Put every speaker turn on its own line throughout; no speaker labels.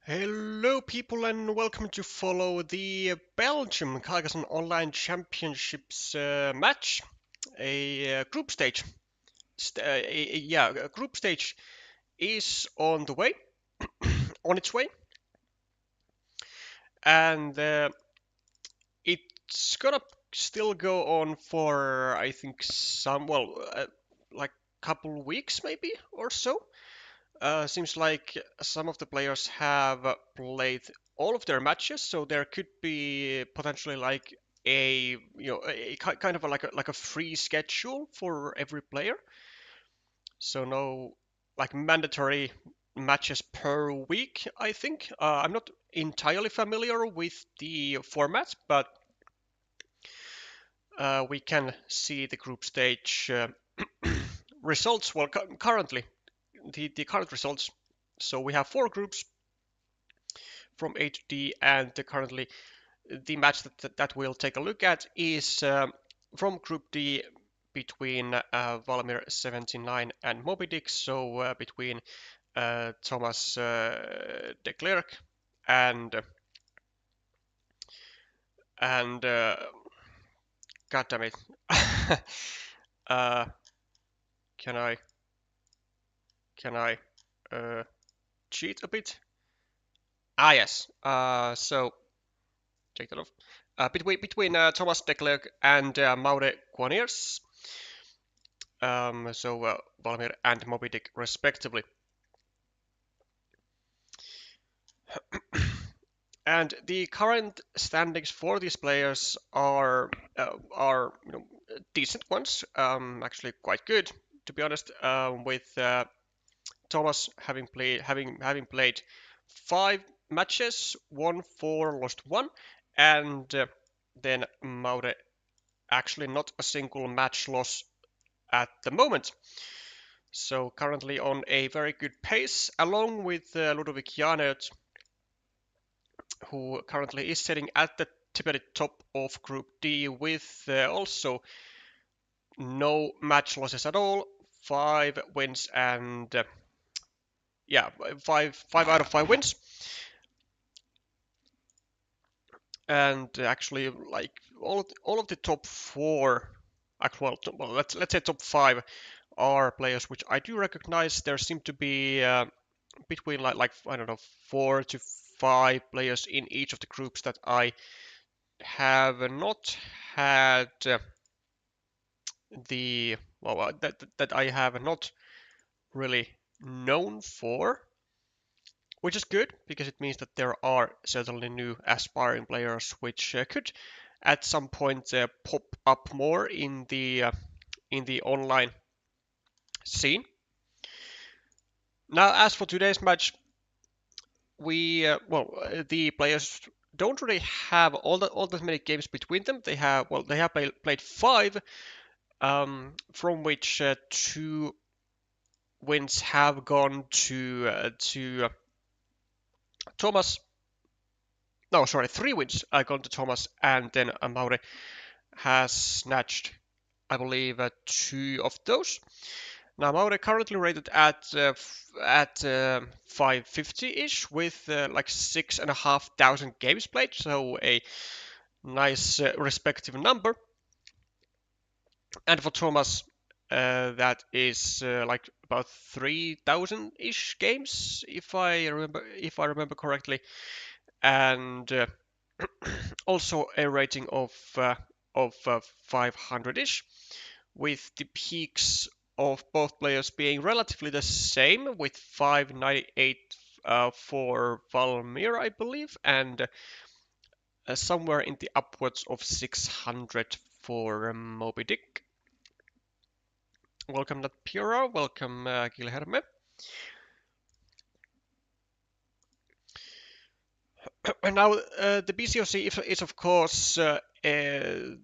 Hello people and welcome to follow the Belgium Carcassonne Online Championships match, a group stage. A group stage is on the way, on its way, and it's gonna still go on for I think like couple weeks maybe or so. Seems like some of the players have played all of their matches, so there could be potentially like kind of like a free schedule for every player. So no like mandatory matches per week, I think. I'm not entirely familiar with the format, but we can see the group stage results. Well, currently the current results. So we have four groups from A to D, and currently the match that we'll take a look at is from Group D between valmir79 and mobidic, so between Thomas Declerck and and God damn it, uh, can I cheat a bit? Ah yes, so take that off. Between Thomas Declerck and Maude Quaniers, Valmir and mobidic respectively. And the current standings for these players are decent ones, actually quite good to be honest. With Thomas having played 5 matches, won 4, lost 1, and then Maude actually not a single match loss at the moment. So currently on a very good pace, along with Ludovic Janert, who currently is sitting at the tippity top of Group D with also no match losses at all, 5 wins and five out of 5 wins. And actually, like all of the top 4, well, let's say top 5 are players which I do recognize. There seem to be between like I don't know 4 to 5 players in each of the groups that I have not had that I have not really known for, which is good because it means that there are certainly new aspiring players which could at some point pop up more in the online scene. Now, as for today's match, the players don't really have all that many games between them. They have played 5, from which 2 wins have gone to Thomas. No, sorry, 3 wins have gone to Thomas, and then Maude has snatched, I believe, 2 of those. Now Maude currently rated at 550-ish with like 6,500 games played, so a nice respective number. And for Thomas, that is like about 3,000-ish games, if I remember correctly, and also a rating of 500-ish, with the peaks of both players being relatively the same, with 598 for Valmir, I believe, and somewhere in the upwards of 600 for mobidic. Welcome, Nat Pura. Welcome, Gilherme. And now the BCOC is of course as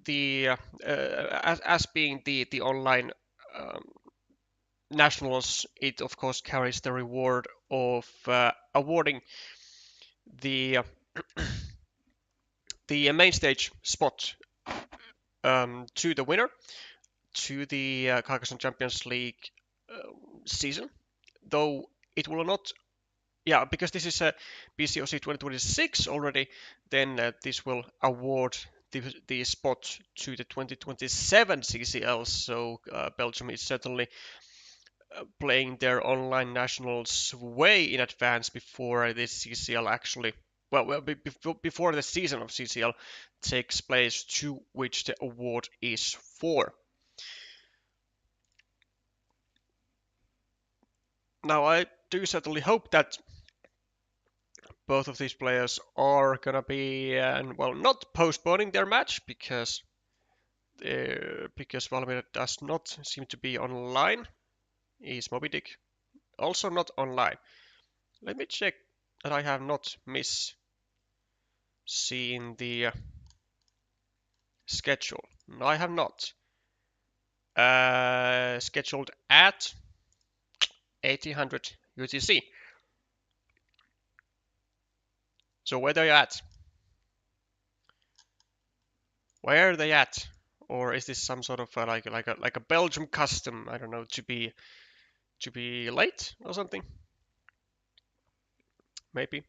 being the online nationals, it of course carries the reward of awarding the the main stage spot to the winner to the Carcassonne Champions League season, though it will not yeah, because this is a BCOC 2026 already, then this will award the spot to the 2027 CCL. So Belgium is certainly playing their online nationals way in advance before this CCL actually. Well, before the season of CCL takes place, to which the award is for. Now, I do certainly hope that both of these players are gonna be, well, not postponing their match because Valmir does not seem to be online. Is mobidic also not online? Let me check that I have not seen the schedule. No, I have not. Scheduled at 1800 UTC. So where are they at? Where are they at? Or is this some sort of like a Belgium custom? I don't know, to be late or something? Maybe.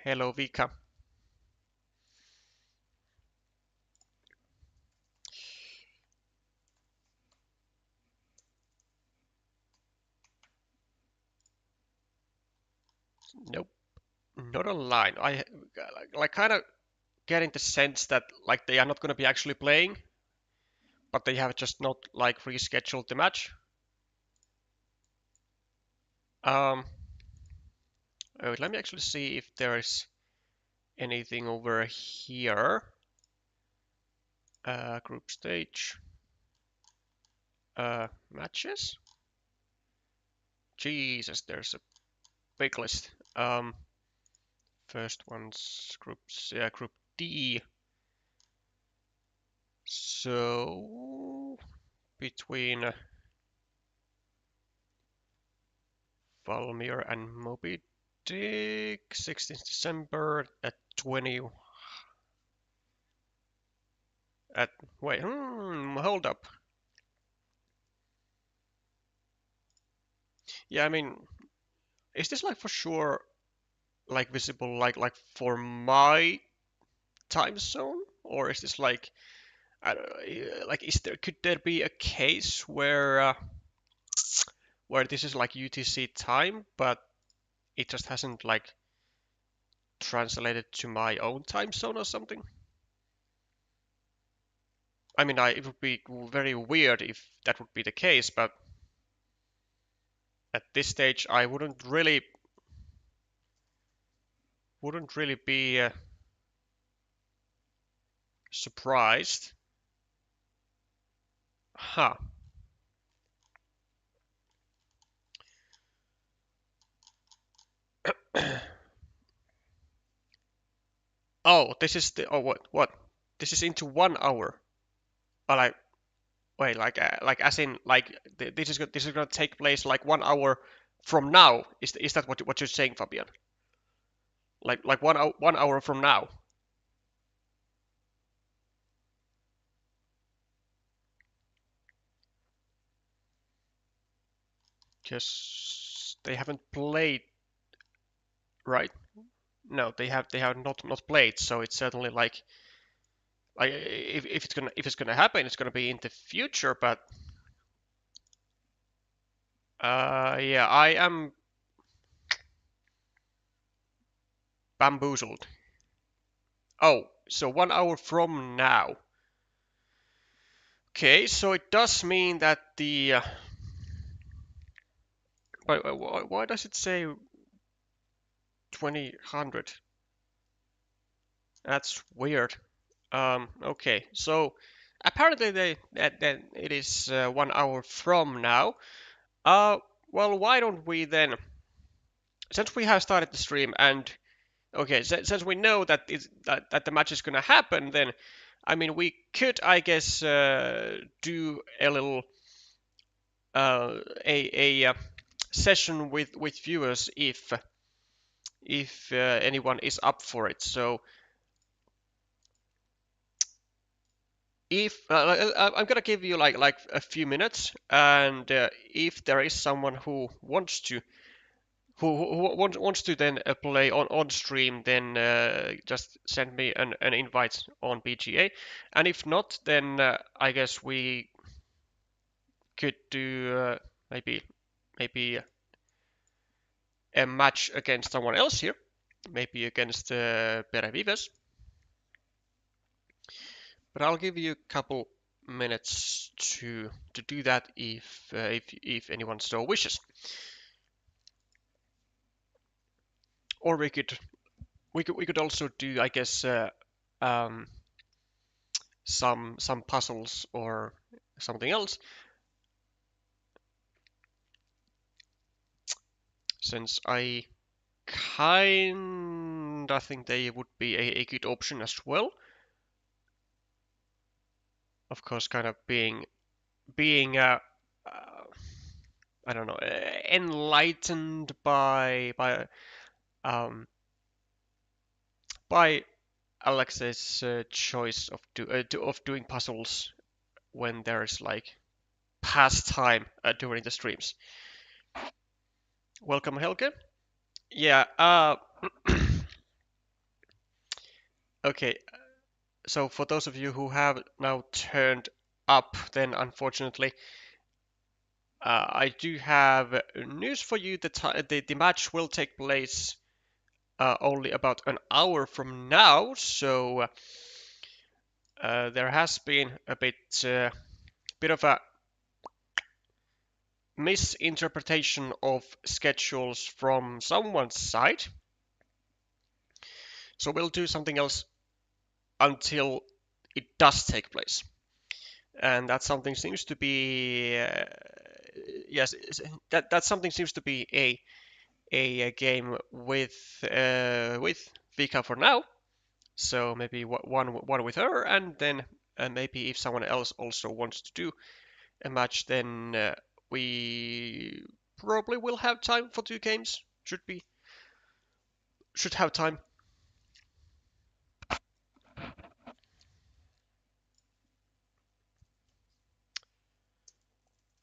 Hello, Vika. Nope, not online. I like kind of getting the sense that like they are not going to be actually playing, but they have just not like rescheduled the match. Um, oh, let me actually see if there is anything over here. Group stage. Matches. Jesus, there's a big list. First one's groups. Yeah, Group D. So between Valmir and mobidic, 16th December at 20. At wait, hold up. Yeah, I mean, is this like for sure like visible like for my time zone, or is this like I don't know, like could there be a case where this is like UTC time, but it just hasn't like translated to my own time zone or something? I mean, it would be very weird if that would be the case, but at this stage, I wouldn't really be surprised. Huh. Oh, this is the. Oh, what? This is into 1 hour. Oh, like wait, like as in like this is gonna take place like 1 hour from now. Is that what you're saying, Fabian? Like 1 hour from now. Because they haven't played, right? No, they have not played. So it's certainly like if it's gonna happen, it's gonna be in the future. But yeah, I am bamboozled. Oh, so 1 hour from now. Okay, so it does mean that the why does it say 2000? That's weird. Okay, so apparently that it is 1 hour from now. Uh, well, why don't we then, since we have started the stream and okay, since we know that the match is gonna happen, then I mean we could, I guess, do a little a session with viewers if anyone is up for it. So if I'm gonna give you like a few minutes, and if there is someone who wants to wants to then play on stream, then just send me an invite on BGA, and if not, then I guess we could do maybe a match against someone else here, maybe against Pere Vives. But I'll give you a couple minutes to do that if anyone so wishes. Or we could also do, I guess, um, some puzzles or something else, since I kinda think they would be a good option as well. Of course, kind of being I don't know, enlightened um by Alex's choice of doing puzzles when there's like pastime during the streams. Welcome, Helge. Yeah. Okay. So for those of you who have now turned up, then unfortunately, I do have news for you. The match will take place only about an hour from now, so there has been a bit of a misinterpretation of schedules from someone's side. So we'll do something else until it does take place. And that something seems to be yes, that something seems to be a game with Vika for now. So maybe one with her, and then maybe if someone else also wants to do a match, then we probably will have time for 2 games. Should have time.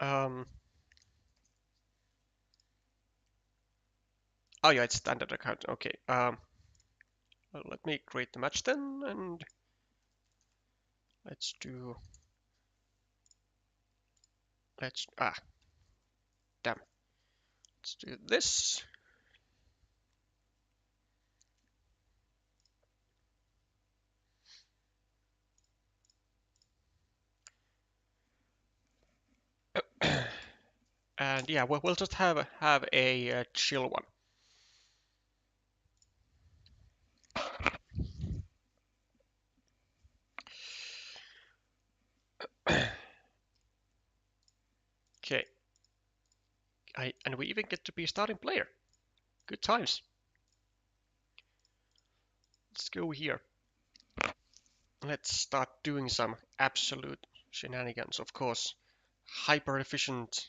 Um, oh yeah, it's standard account. Okay. Well, let me create the match then, and let's do. Let's damn. Let's do this. And yeah, we'll just have a chill one. Okay. And we even get to be starting player. Good times. Let's go here. Let's start doing some absolute shenanigans, of course. Hyper efficient.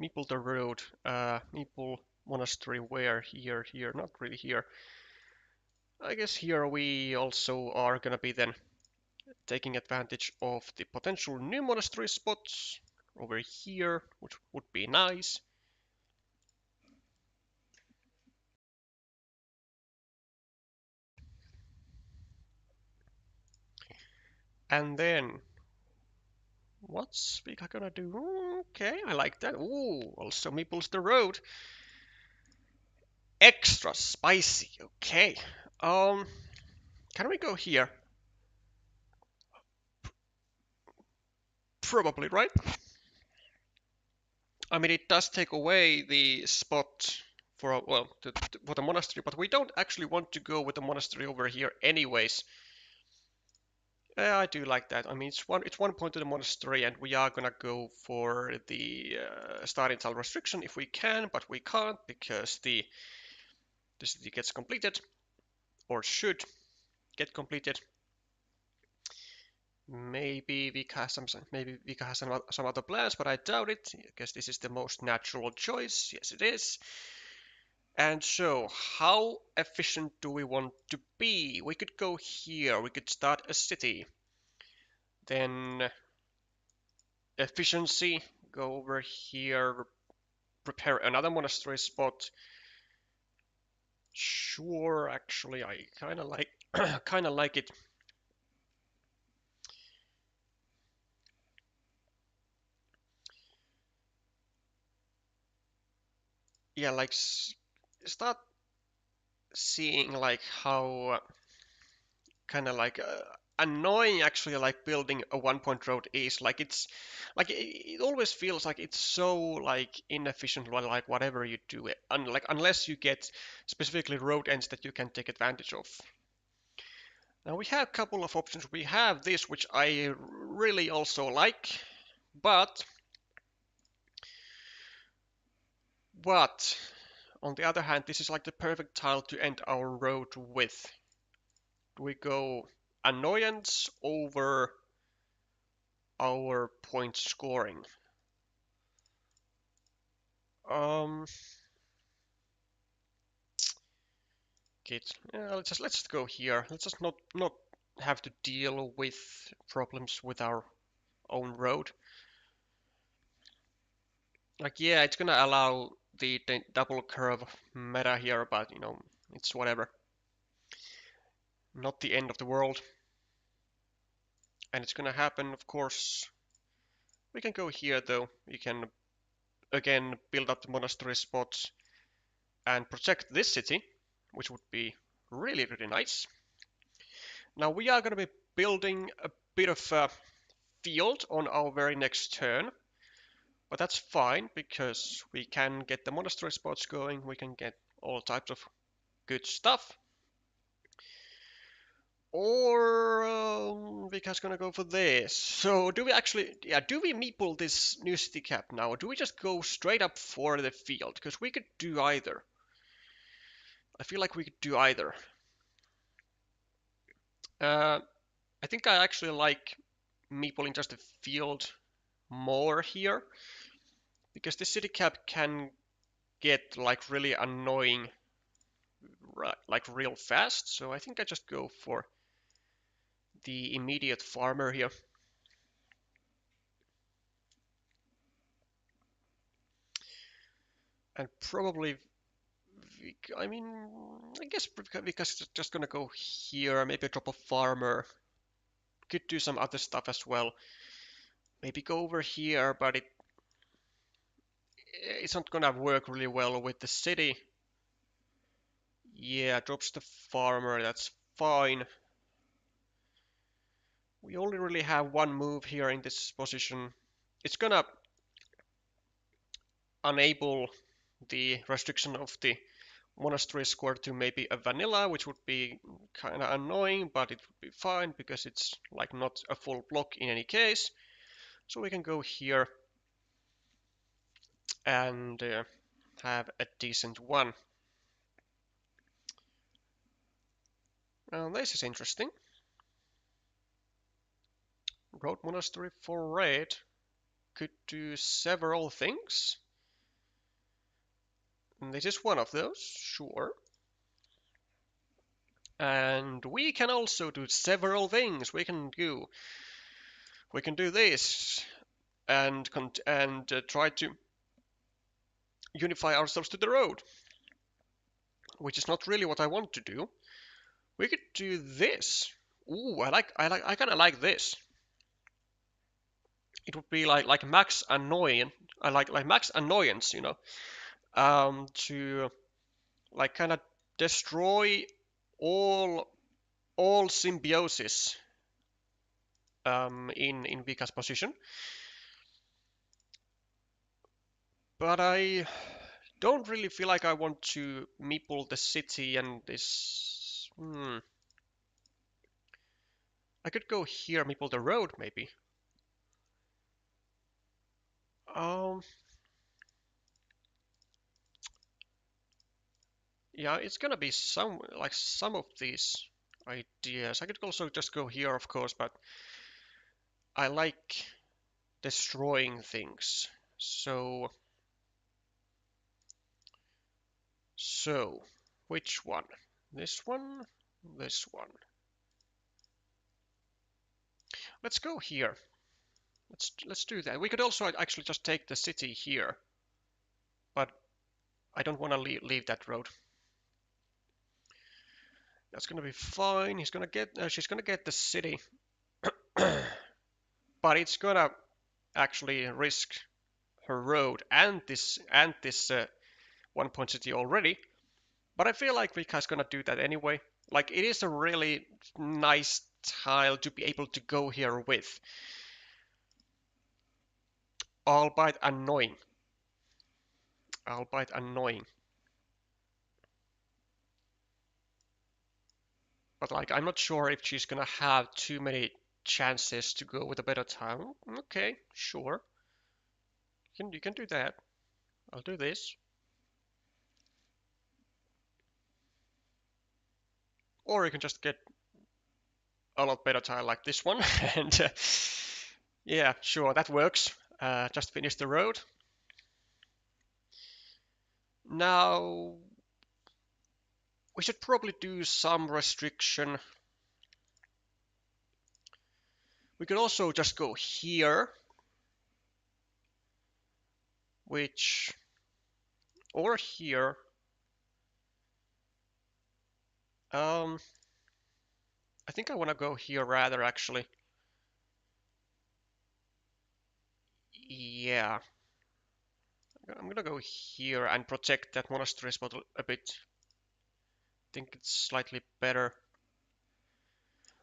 Meeple the road. Meeple monastery. Where? Here. Not really here. I guess here we also are gonna be then taking advantage of the potential new monastery spots over here, which would be nice. And then, what's Vika gonna do? Okay, I like that. Ooh, also Meeple's the road. Extra spicy. Okay. Can we go here? Probably, right? I mean, it does take away the spot for for the monastery, but we don't actually want to go with the monastery over here, anyways. Yeah, I do like that. I mean, it's one point to the monastery, and we are gonna go for the starting tile restriction if we can, but we can't because the city gets completed, or should get completed. Maybe Vika has some other plans, but I doubt it. I guess this is the most natural choice. Yes, it is. And so, how efficient do we want to be? We could go here. We could start a city. Then efficiency, go over here, prepare another monastery spot. Sure, actually, I kind of like kind of like it. Yeah, like start seeing like how kind of like annoying actually like building a one-point road is. Like it's like it always feels like it's so like inefficient, like whatever you do it, like unless you get specifically road ends that you can take advantage of. Now we have a couple of options. We have this, which I really also like, but on the other hand, this is like the perfect tile to end our road with. Do we go annoyance over our point scoring? Um, yeah, let's just go here. Let's just not have to deal with problems with our own road. Like, yeah, it's gonna allow the double curve meta here, but it's whatever. Not the end of the world. And it's gonna happen, of course. We can go here though. We can again build up the monastery spots and protect this city, which would be really, really nice. Now we are gonna be building a bit of a field on our very next turn. But that's fine because we can get the monastery spots going, we can get all types of good stuff. Or we're just gonna go for this. So do we actually, yeah, do we meeple this new city cap now, or do we just go straight up for the field? Because we could do either. I feel like we could do either. I think I actually like meepling just the field more here, because the city cap can get like really annoying like real fast, so I think I just go for the immediate farmer here. And probably, I mean, I guess because just gonna go here, maybe drop a farmer. Could do some other stuff as well. Maybe go over here, but it's not gonna work really well with the city. Yeah, drops the farmer, that's fine. We only really have one move here in this position. It's gonna enable the restriction of the monastery square to maybe a vanilla, which would be kind of annoying, but it would be fine because it's like not a full block in any case. So we can go here and have a decent one. Now this is interesting. Road monastery for red could do several things. And this is one of those, sure. And we can also do several things. We can do this and try to unify ourselves to the road, which is not really what I want to do. We could do this. Ooh, I kind of like this. It would be like max annoyance. I like max annoyance, to like kind of destroy all symbiosis in Vika's position. But I don't really feel like I want to meeple the city and this. I could go here, meeple the road, maybe. Um, yeah, it's gonna be some of these ideas. I could also just go here, of course, but I like destroying things. So, which one? This one? This one? Let's go here. Let's do that. We could also actually just take the city here, but I don't want to leave that road. That's gonna be fine. He's gonna get. She's gonna get the city, but it's gonna actually risk her road and this 1 point city already. But I feel like Vika's gonna do that anyway. Like it is a really nice tile to be able to go here with. Albeit annoying. Albeit annoying. But like I'm not sure if she's gonna have too many chances to go with a better tile. Okay, sure. You can do that. I'll do this. Or you can just get a lot better tile like this one. And yeah, sure, that works. Just finish the road. Now, we should probably do some restriction. We could also just go here, or here. I think I want to go here rather, actually. Yeah. I'm gonna go here and protect that monastery spot a bit. I think it's slightly better.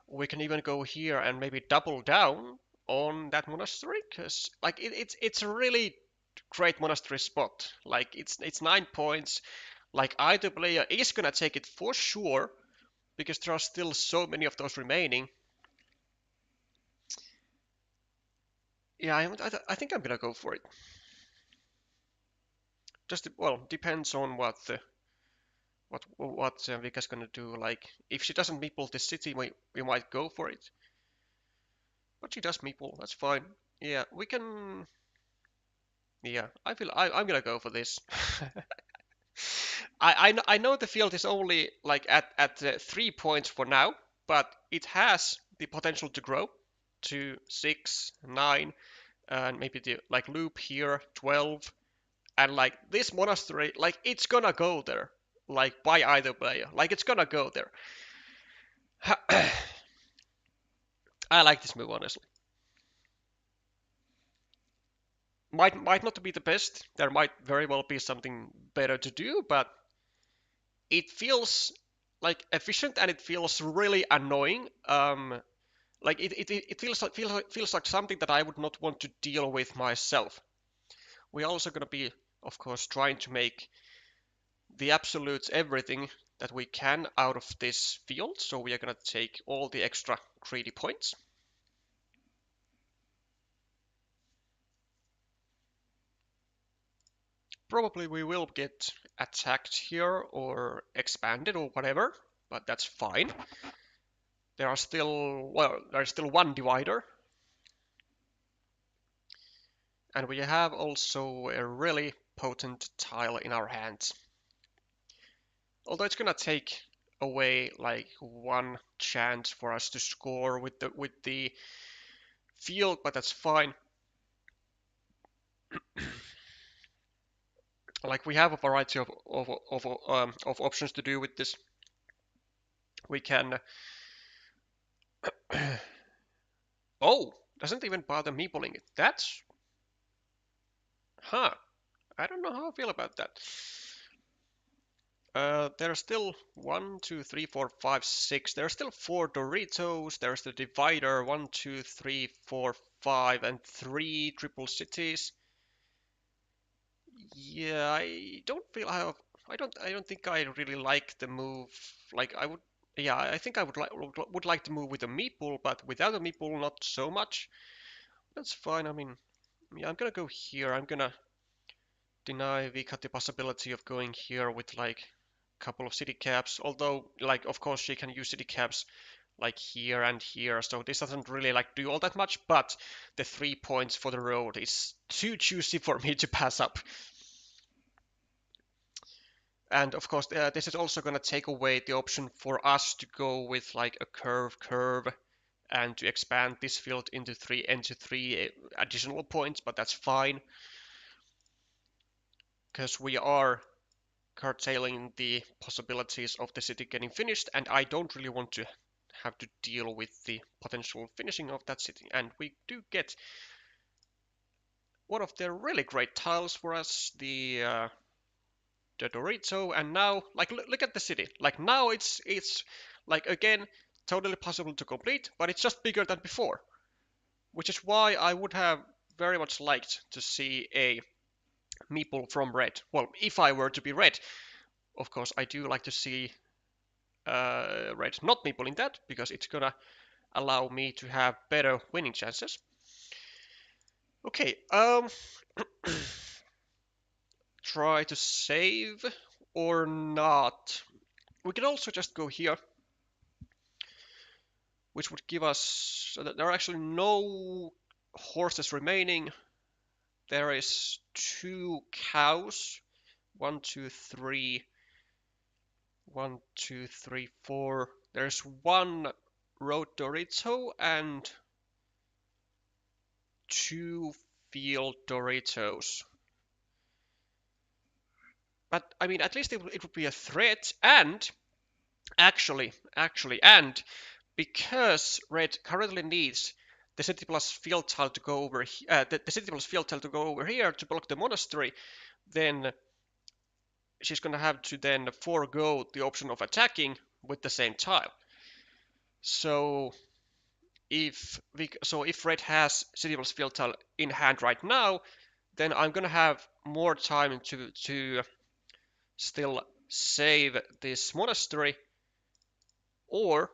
We can even go here and maybe double down on that monastery, because like it's a really great monastery spot. Like it's 9 points. Like either player is gonna take it for sure, because there are still so many of those remaining. Yeah, I think I'm gonna go for it. Just well, depends on what Vika's gonna do. Like if she doesn't meeple this city, we might go for it. But she does meeple, that's fine. Yeah, we can. Yeah, I'm gonna go for this. I know the field is only like at 3 points for now, but it has the potential to grow to 6, 9, and maybe the like loop here 12, and like this monastery, like it's gonna go there, like by either player, like it's gonna go there. I like this move honestly. Might not be the best. There might very well be something better to do, but it feels like efficient and it feels really annoying. Like it feels like something that I would not want to deal with myself. We're also going to be, of course, trying to make the absolutes everything that we can out of this field. So we are going to take all the extra greedy points. Probably we will get attacked here or expanded or whatever, but that's fine. There's still one divider. And we have also a really potent tile in our hands. Although it's gonna take away like one chance for us to score with the field, but that's fine. Like we have a variety of options to do with this. We can. Oh, doesn't even bother me pulling it. That's. Huh. I don't know how I feel about that. There are still 1, 2, 3, 4, 5, 6. There are still 4 Doritos. There's the divider 1, 2, 3, 4, 5, and 3 triple cities. Yeah, I don't feel I have. I don't think I really like the move. Like I would. Yeah, I think I would like to move with a meeple, but without a meeple, not so much. That's fine. I mean, yeah, I'm gonna go here. I'm gonna deny Vika the possibility of going here with like couple of city caps, although like of course she can use city caps like here and here, so this doesn't really like do all that much, but the 3 points for the road is too juicy for me to pass up. And of course this is also going to take away the option for us to go with like a curve and to expand this field into three additional points, but that's fine because we are curtailing the possibilities of the city getting finished, and I don't really want to have to deal with the potential finishing of that city. And we do get one of the really great tiles for us, the Dorito, and now, like, look at the city. Like, now it's like, again, totally possible to complete, but it's just bigger than before, which is why I would have very much liked to see a meeple from red. Well, if I were to be red, of course, I do like to see red not meeple in that, because it's gonna allow me to have better winning chances. Okay, try to save or not. We can also just go here, which would give us, there are actually no horses remaining. There is 2 cows, 1, 2, 3, 1, 2, 3, 4. There's 1 road Dorito and 2 field Doritos. But I mean, at least it would be a threat, and and because red currently needs the city plus field tile to go over the city plus field tile to go over here to block the monastery, then she's gonna have to then forego the option of attacking with the same tile. So if red has city plus field tile in hand right now, then I'm gonna have more time to still save this monastery or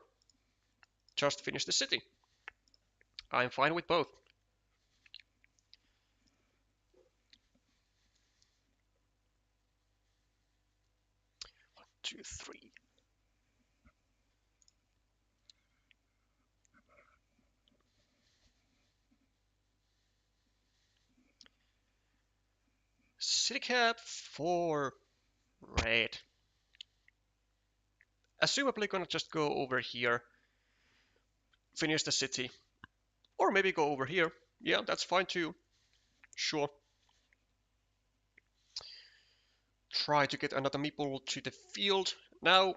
just finish the city. I'm fine with both. 1, 2, 3. City cap for red. Assumably gonna just go over here, finish the city, or maybe go over here. Yeah, that's fine too. Sure. Try to get another meeple to the field. Now,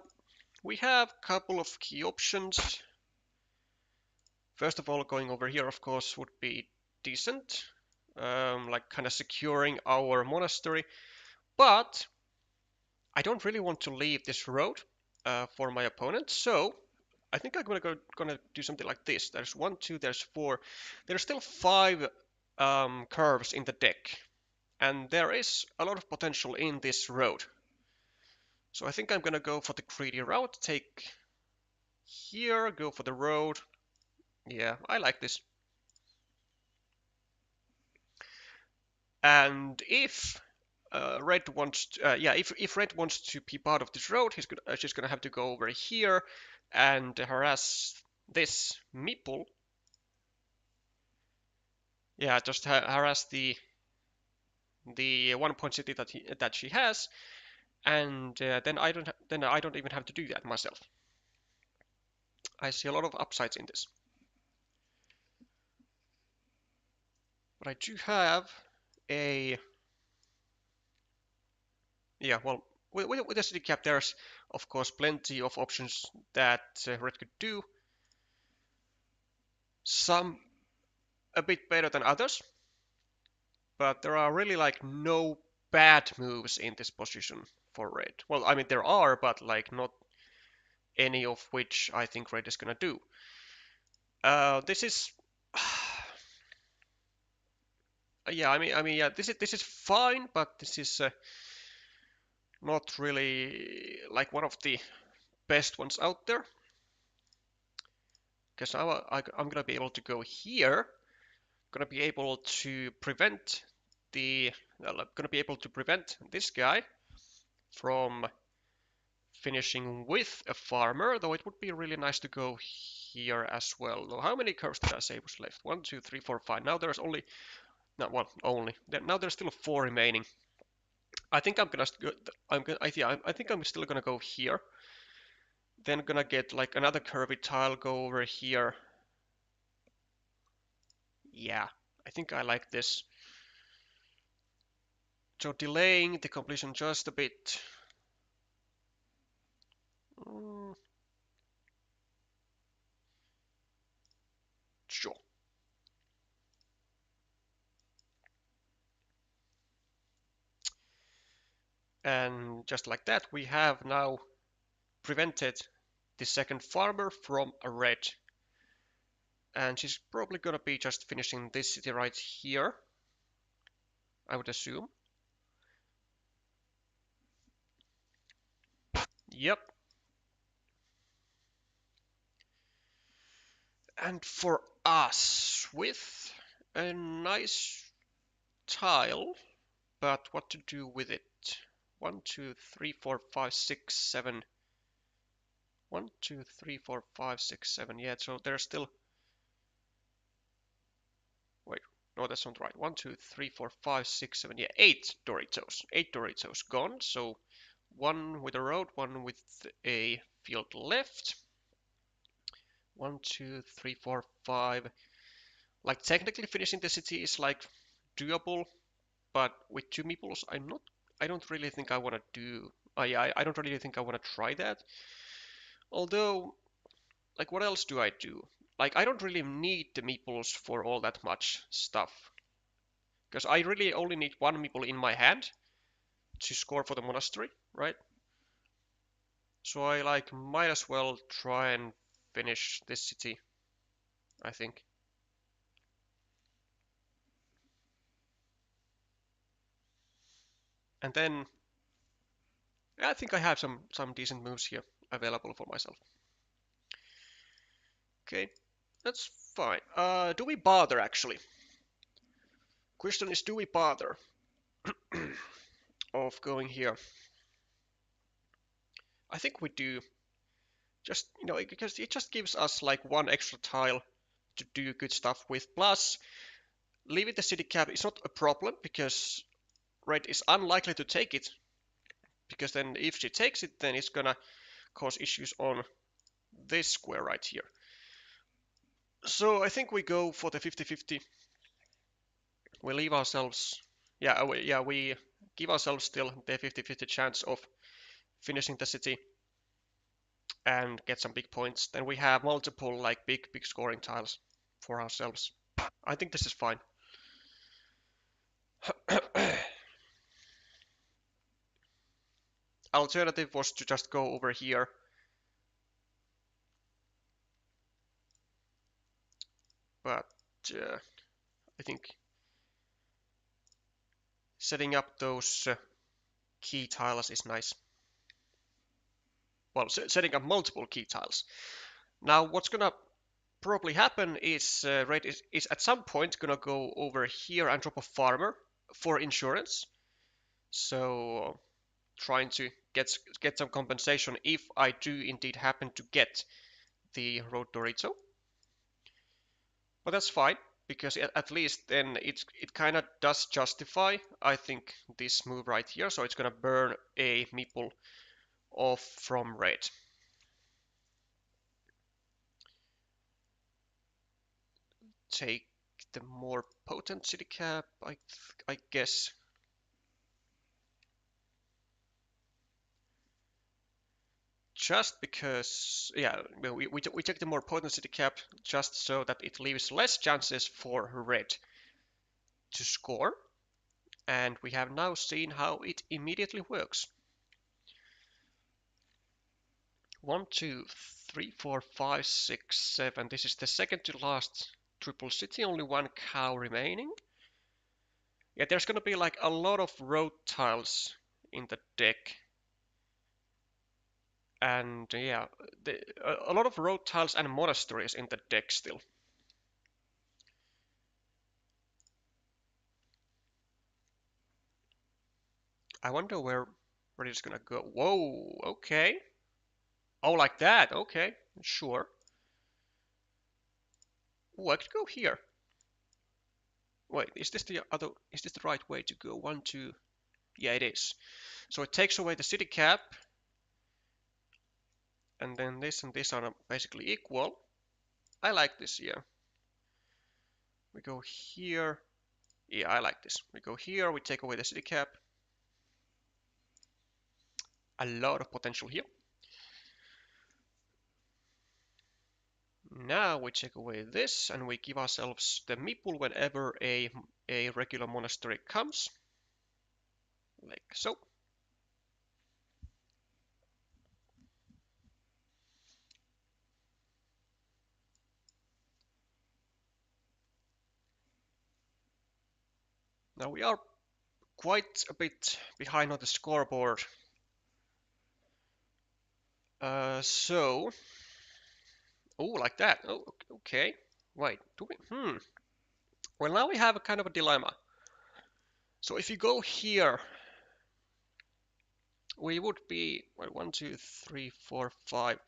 we have a couple of key options. First of all, going over here, of course, would be decent. Like kind of securing our monastery. But I don't really want to leave this road for my opponent, so I think I'm gonna do something like this. There's 1, 2, there's 4. There's still 5 curves in the deck, and there is a lot of potential in this road. So I think I'm gonna go for the greedy route. Take here, go for the road. Yeah, I like this. And if red wants to, if red wants to be part of this road, she's gonna have to go over here and harass this meeple. Yeah, just harass the 1-point city that she has, and then I don't even have to do that myself. I see a lot of upsides in this. But I do have a well, with the city cap, there's of course plenty of options that red could do. Some a bit better than others, but there are really like no bad moves in this position for red. Well, I mean there are, but like not any of which I think red is gonna do. This is yeah, yeah, this is fine, but this is not really like one of the best ones out there. Because now I'm gonna be able to go here, gonna be able to prevent this guy from finishing with a farmer, though it would be really nice to go here as well. Though how many curves did I say was left? 1, 2, 3, 4, 5. Now there's only, no, well, only. Now there's still 4 remaining. I think I'm still gonna go here. Then gonna get like another curvy tile, go over here, Yeah, I think I like this. So delaying the completion just a bit. Mm, sure. And just like that, we have now prevented the second farmer from a red. And she's probably gonna be just finishing this city right here, I would assume. Yep. And for us, with a nice tile, but what to do with it? 1, 2, 3, 4, 5, 6, 7. 1, 2, 3, 4, 5, 6, 7. Yeah, so there's still. Wait, no, that's not right. 1, 2, 3, 4, 5, 6, 7. Yeah, 8 Doritos. 8 Doritos gone. So one with a road, one with a field left. 1, 2, 3, 4, 5. Like technically finishing the city is like doable, but with two meeples, I don't really think I want to do. I don't really think I want to try that. Although, like, what else do I do? Like, I don't really need the meeples for all that much stuff. Because I really only need one meeple in my hand to score for the monastery, right? So I like might as well try and finish this city, I think. And then I think I have some decent moves here available for myself. Okay, that's fine. Do we bother actually? Question is, do we bother of going here? I think we do. Just, because it just gives us like one extra tile to do good stuff with. Plus, leaving the city cap is not a problem because red is unlikely to take it. Because then if she takes it, then it's gonna cause issues on this square right here. So I think we go for the 50-50. We leave ourselves, we give ourselves still the 50-50 chance of finishing the city and get some big points. Then we have multiple like big scoring tiles for ourselves. I think this is fine. Alternative was to just go over here. But I think setting up those key tiles is nice. Well, setting up multiple key tiles. Now, what's gonna probably happen is red is at some point gonna go over here and drop a farmer for insurance. So trying to get some compensation if I do indeed happen to get the road Dorito. But that's fine because at least then it kind of does justify, I think, this move right here. So it's gonna burn a meeple off from red. Take the more potent city cap, I guess. Just because, yeah, we take the more potent city cap just so that it leaves less chances for red to score. And we have now seen how it immediately works. 1, 2, 3, 4, 5, 6, 7. This is the second to last triple city, only one cow remaining. Yeah, there's gonna be like a lot of road tiles in the deck. And yeah, a lot of road tiles and monasteries in the deck still. I wonder where it's gonna go. Whoa, okay. Oh, like that, okay, sure. Oh, I could go here. Wait, is this the right way to go? 1, 2, yeah, it is. So it takes away the city cap, and then this and this are basically equal. I like this, yeah. We go here. Yeah, I like this. We go here, we take away the city cap. A lot of potential here. Now we take away this and we give ourselves the meeple whenever a regular monastery comes. Like so. Now we are quite a bit behind on the scoreboard. Oh, like that. Oh, okay. Wait, do we? Well, now we have a kind of a dilemma. So if you go here, we would be, well, 1, 2, 3, 4, 5.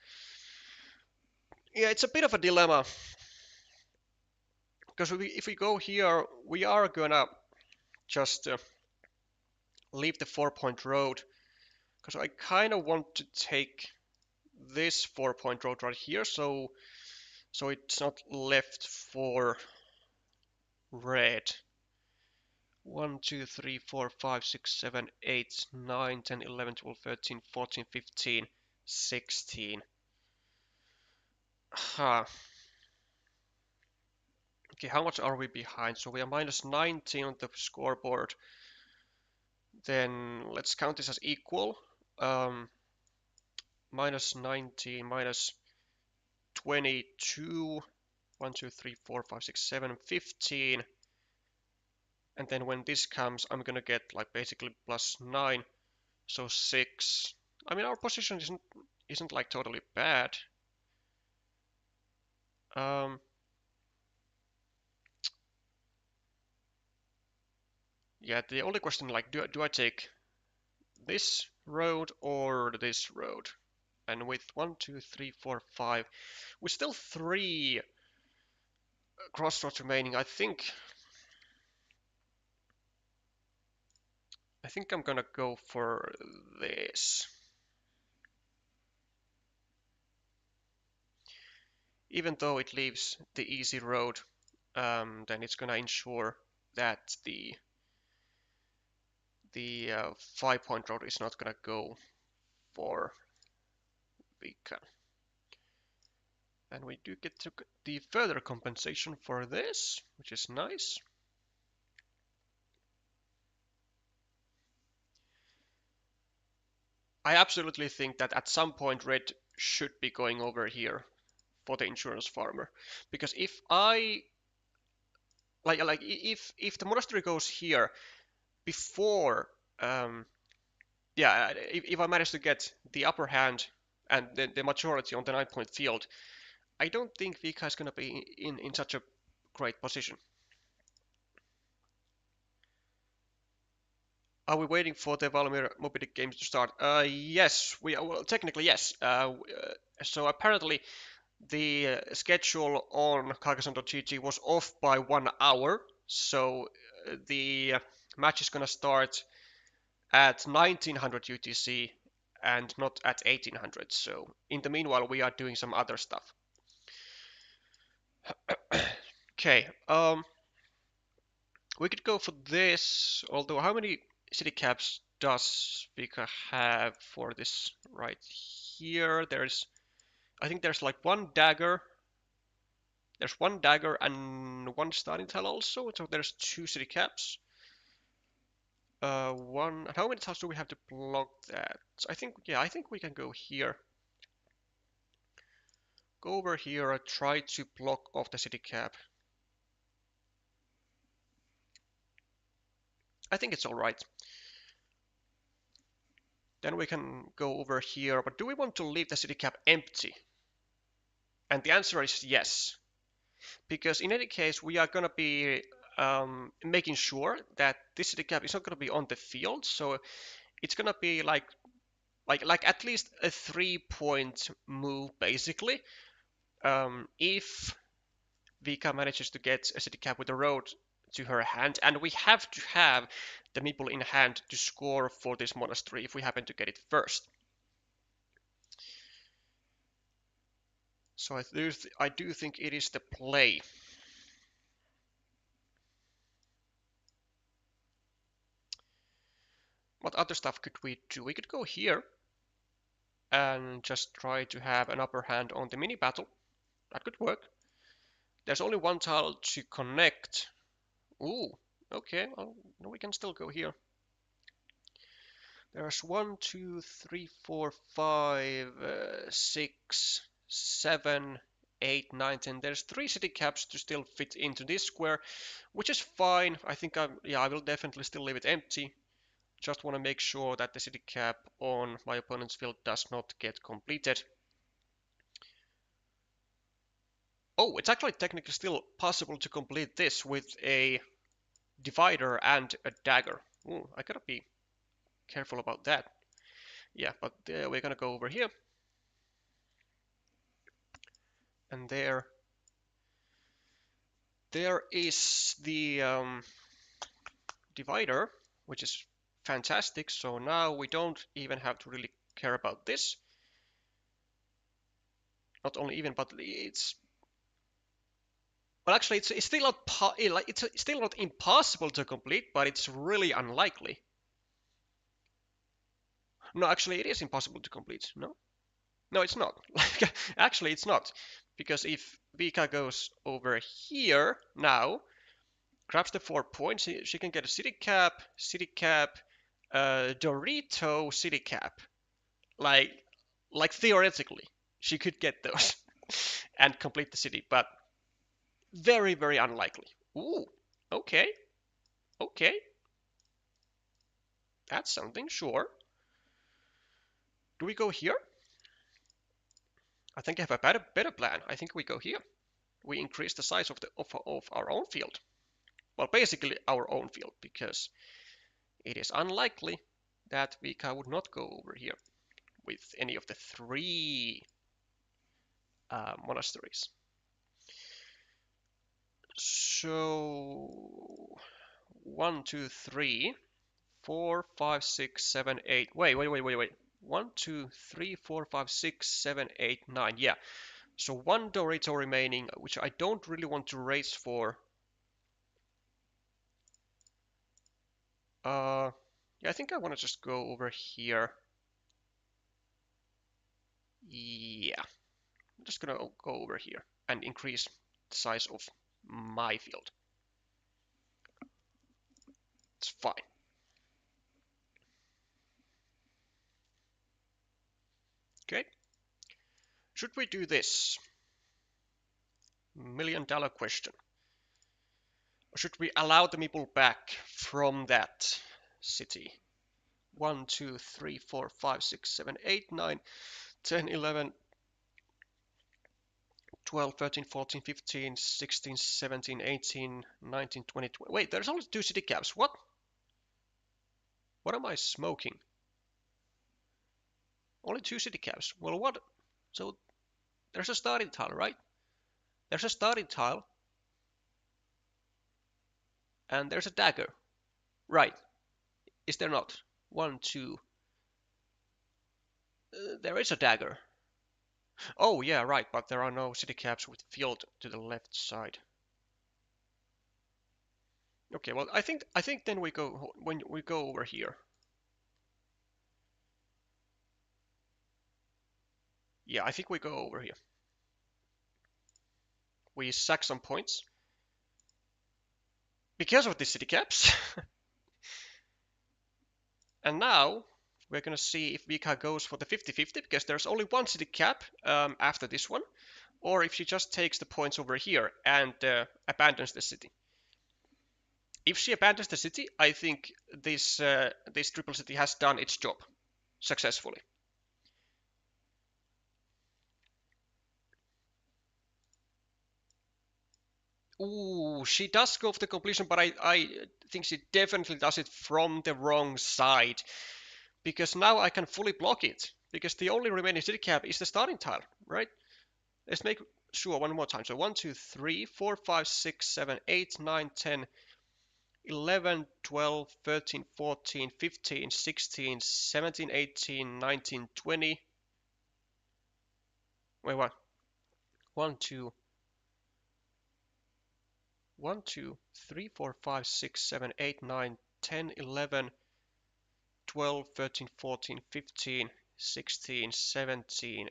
Yeah, it's a bit of a dilemma. Because if we go here, we are gonna just leave the 4-point road. Because I kind of want to take this 4-point road right here, so it's not left for red. 1, 2, 3, 4, 5, 6, 7, 8, 9, 10, 11, 12, 13, 14, 15, 16. Huh. Okay, how much are we behind? So we are minus 19 on the scoreboard. Then let's count this as equal. Minus 19, minus 22. 1, 2, 3, 4, 5, 6, 7, 15. And then when this comes, I'm gonna get like basically plus 9. So 6. I mean, our position isn't like totally bad. Yeah, the only question, like, do I take this road or this road? And with 1, 2, 3, 4, 5, with still 3 crossroads remaining, I think I'm gonna go for this. Even though it leaves the easy road, then it's gonna ensure that the 5-point road is not gonna go for Vika. And we do get to the further compensation for this, which is nice. I absolutely think that at some point red should be going over here for the insurance farmer, because if I like if the monastery goes here before yeah, if I manage to get the upper hand and the majority on the 9-point field, I don't think Vika is going to be in such a great position. Are we waiting for the Valmir mobidic games to start? Yes, we are. Well, technically yes. So apparently the schedule on Carcassonne.gg was off by 1 hour, so the match is gonna start at 1900 UTC and not at 1800. So in the meanwhile, we are doing some other stuff. Okay, we could go for this. Although, how many city caps does Vika have for this right here? I think there's like one dagger. There's one dagger and one starting tile also, so there's 2 city caps. One. And how many tiles do we have to block that? I think we can go here. Go over here and try to block off the city cap. I think it's alright. Then we can go over here, but do we want to leave the city cap empty? And the answer is yes. Because in any case, we are going to be making sure that this city cap is not going to be on the field. So it's going to be like at least a 3-point move, basically. If Vika manages to get a city cap with a road to her hand, and we have to have the meeple in hand to score for this monastery if we happen to get it first. So I do think it is the play. What other stuff could we do? We could go here and just try to have an upper hand on the mini battle. That could work. There's only one tile to connect. Ooh, okay, well, we can still go here. There's 1, 2, 3, 4, 5, 6, 7, 8, 9, 10. There's 3 city caps to still fit into this square, which is fine. I think I will definitely still leave it empty. Just want to make sure that the city cap on my opponent's field does not get completed. Oh, it's actually technically still possible to complete this with a divider and a dagger. Ooh, I gotta be careful about that. Yeah, but we're gonna go over here. And there is the divider, which is fantastic. So now we don't even have to really care about this. Not only even, but it's well, actually, it's still not it's still not impossible to complete, but it's really unlikely. No, actually, it is impossible to complete. No, no, it's not. Actually, it's not, because if Vika goes over here now, grabs the 4 points, she can get a city cap, Dorito city cap. Like theoretically, she could get those and complete the city, but very, very unlikely. Ooh, okay, okay. That's something, sure. Do we go here? I think I have a better plan. I think we go here. We increase the size of our own field. Well, basically our own field, because it is unlikely that Vika would not go over here with any of the 3 monasteries. So 1, 2, 3, 4, 5, 6, 7, 8. Wait. 1, 2, 3, 4, 5, 6, 7, 8, 9. Yeah. So 1 Dorito remaining, which I don't really want to race for. Yeah, I think I want to just go over here. Yeah. I'm just gonna go over here and increase the size of my field. It's fine. Okay. Should we do this? $1,000,000 question. Or should we allow the meeple back from that city? 1, 2, 3, 4, 5, 6, 7, 8, 9, 10, 11, 12, 13, 14, 15, 16, 17, 18, 19, 20, 20. Wait, there's only 2 city caps. What? What am I smoking? Only 2 city caps. Well, what? So there's a starting tile, right? There's a starting tile. And there's a dagger. Right. Is there not? 1, 2. There is a dagger. Oh, yeah, right, but there are no city caps with field to the left side. Okay, well, I think then we go when we go over here. Yeah, I think we go over here. We sack some points because of the city caps. And now we're gonna see if Vika goes for the 50-50, because there's only 1 city cap after this one, or if she just takes the points over here and abandons the city. If she abandons the city, I think this triple city has done its job successfully. Ooh, she does go for the completion, but I think she definitely does it from the wrong side. Because now I can fully block it. Because the only remaining city cap is the starting tile, right? Let's make sure one more time. So 1, 2, 3, 4, 5, 6, 7, 8, 9, 10, 11, 12, 13, 14, 15, 16, 17, 18, 19, 20. Wait, what? 1, 2, 1, 2, 3, 4, 5, 6, 7, 8, 9, 10, 11, 12, 13, 14, 15, 16, 17,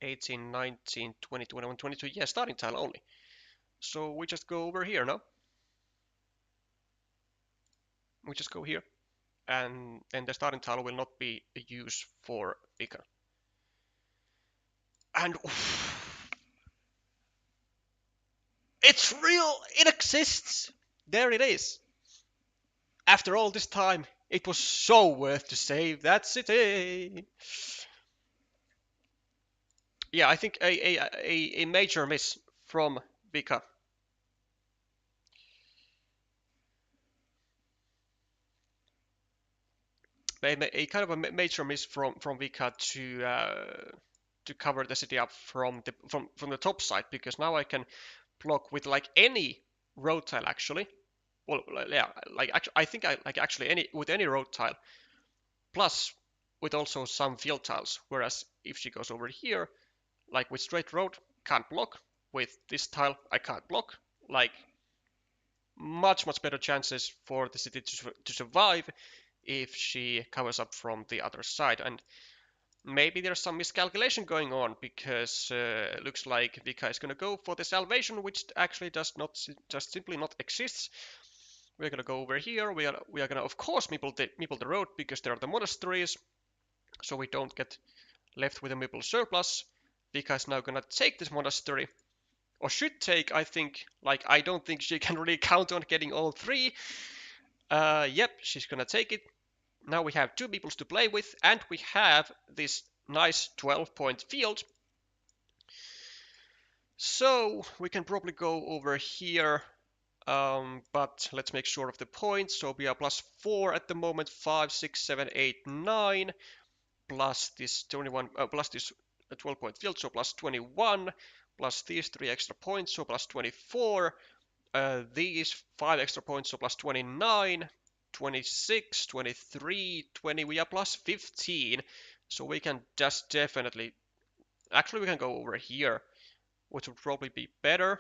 18, 19, 20, 21, 22. Yeah, starting tile only. So we just go over here now. We just go here, and then the starting tile will not be used for Vika. And it's real! It exists! There it is. After all this time, it was so worth to save that city. Yeah, I think a major miss from Vika. A kind of a major miss from Vika to cover the city up from the top side, because now I can block with like any road tile actually. Well, yeah, like I think I like actually any road tile, plus with also some field tiles. Whereas if she goes over here, like with straight road, can't block. With this tile, I can't block. Like much better chances for the city to survive if she covers up from the other side. And maybe there's some miscalculation going on, because looks like Vika is going to go for the salvation, which actually does not just simply not exists. We're going to go over here. We are going to of course meeple the road, because there are the monasteries, so we don't get left with a meeple surplus. Vika is now going to take this monastery, or should take, I think. Like, I don't think she can really count on getting all three. Yep, she's going to take it. Now we have two peoples to play with, and we have this nice 12-point field. So we can probably go over here, but let's make sure of the points. So we are +4 at the moment, 5, 6, 7, 8, 9, plus this 21, plus this 12-point field, so +21, plus these 3 extra points, so +24. These 5 extra points, so +29. 26, 23, 20, we are +15, so we can just definitely, actually we can go over here, which would probably be better.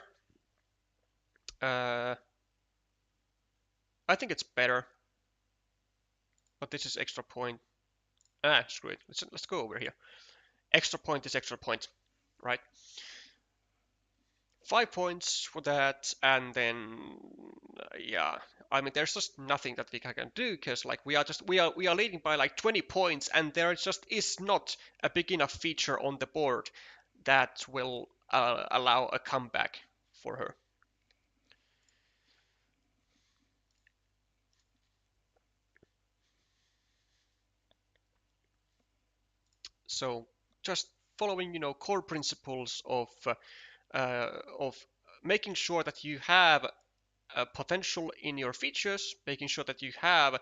I think it's better, but this is extra point. Screw it, let's go over here. Extra point is extra point, right? 5 points for that, and then yeah, I mean there's just nothing that we can do, because like we are leading by like 20 points, and there just is not a big enough feature on the board that will allow a comeback for her. So just following, core principles of making sure that you have potential in your features, making sure that you have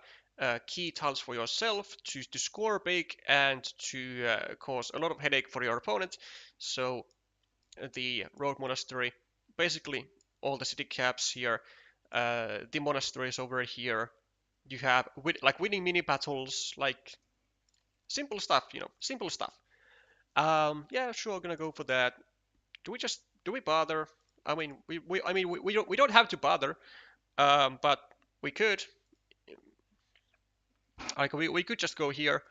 key tiles for yourself to score big and to cause a lot of headache for your opponent. So the road monastery, basically all the city caps here, the monasteries over here. You have like winning mini battles, like simple stuff, simple stuff. Yeah, sure, gonna go for that. Do we bother? I mean, we don't have to bother, but we could. Like we could just go here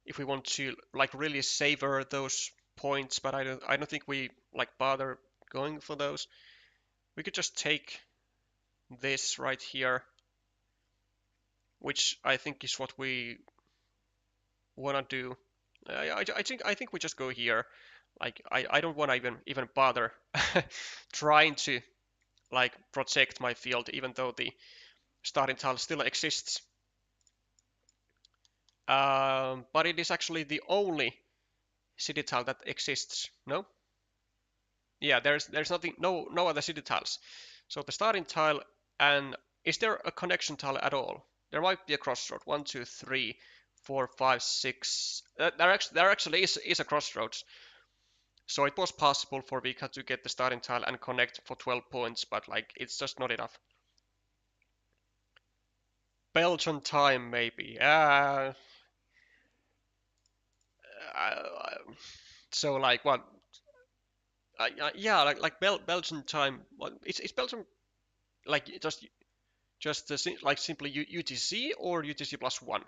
if we want to like really savor those points, but I don't think we like bother going for those. We could just take this right here, which I think is what we wanna do. I think we just go here. Like I don't want to even bother trying to like protect my field, even though the starting tile still exists. But it is actually the only city tile that exists. No? Yeah, there's nothing, no other city tiles. So the starting tile, and is there a connection tile at all? There might be a crossroad. 1, 2, 3, 4, 5, 6. There actually is a crossroads. So it was possible for Vika to get the starting tile and connect for 12 points, but like it's just not enough. Belgian time maybe. So like what? Yeah, like Belgian time. What? It's Belgian like just like simply UTC or UTC +1.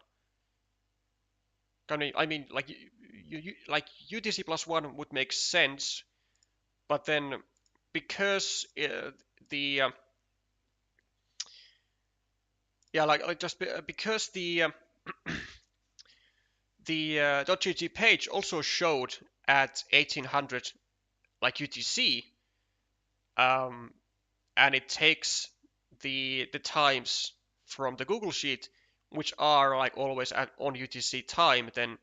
I mean, like like UTC plus one would make sense, but then because the yeah, like just because the .gg page also showed at 1800 like UTC, um, and it takes the times from the Google Sheet, which are like always on UTC time, then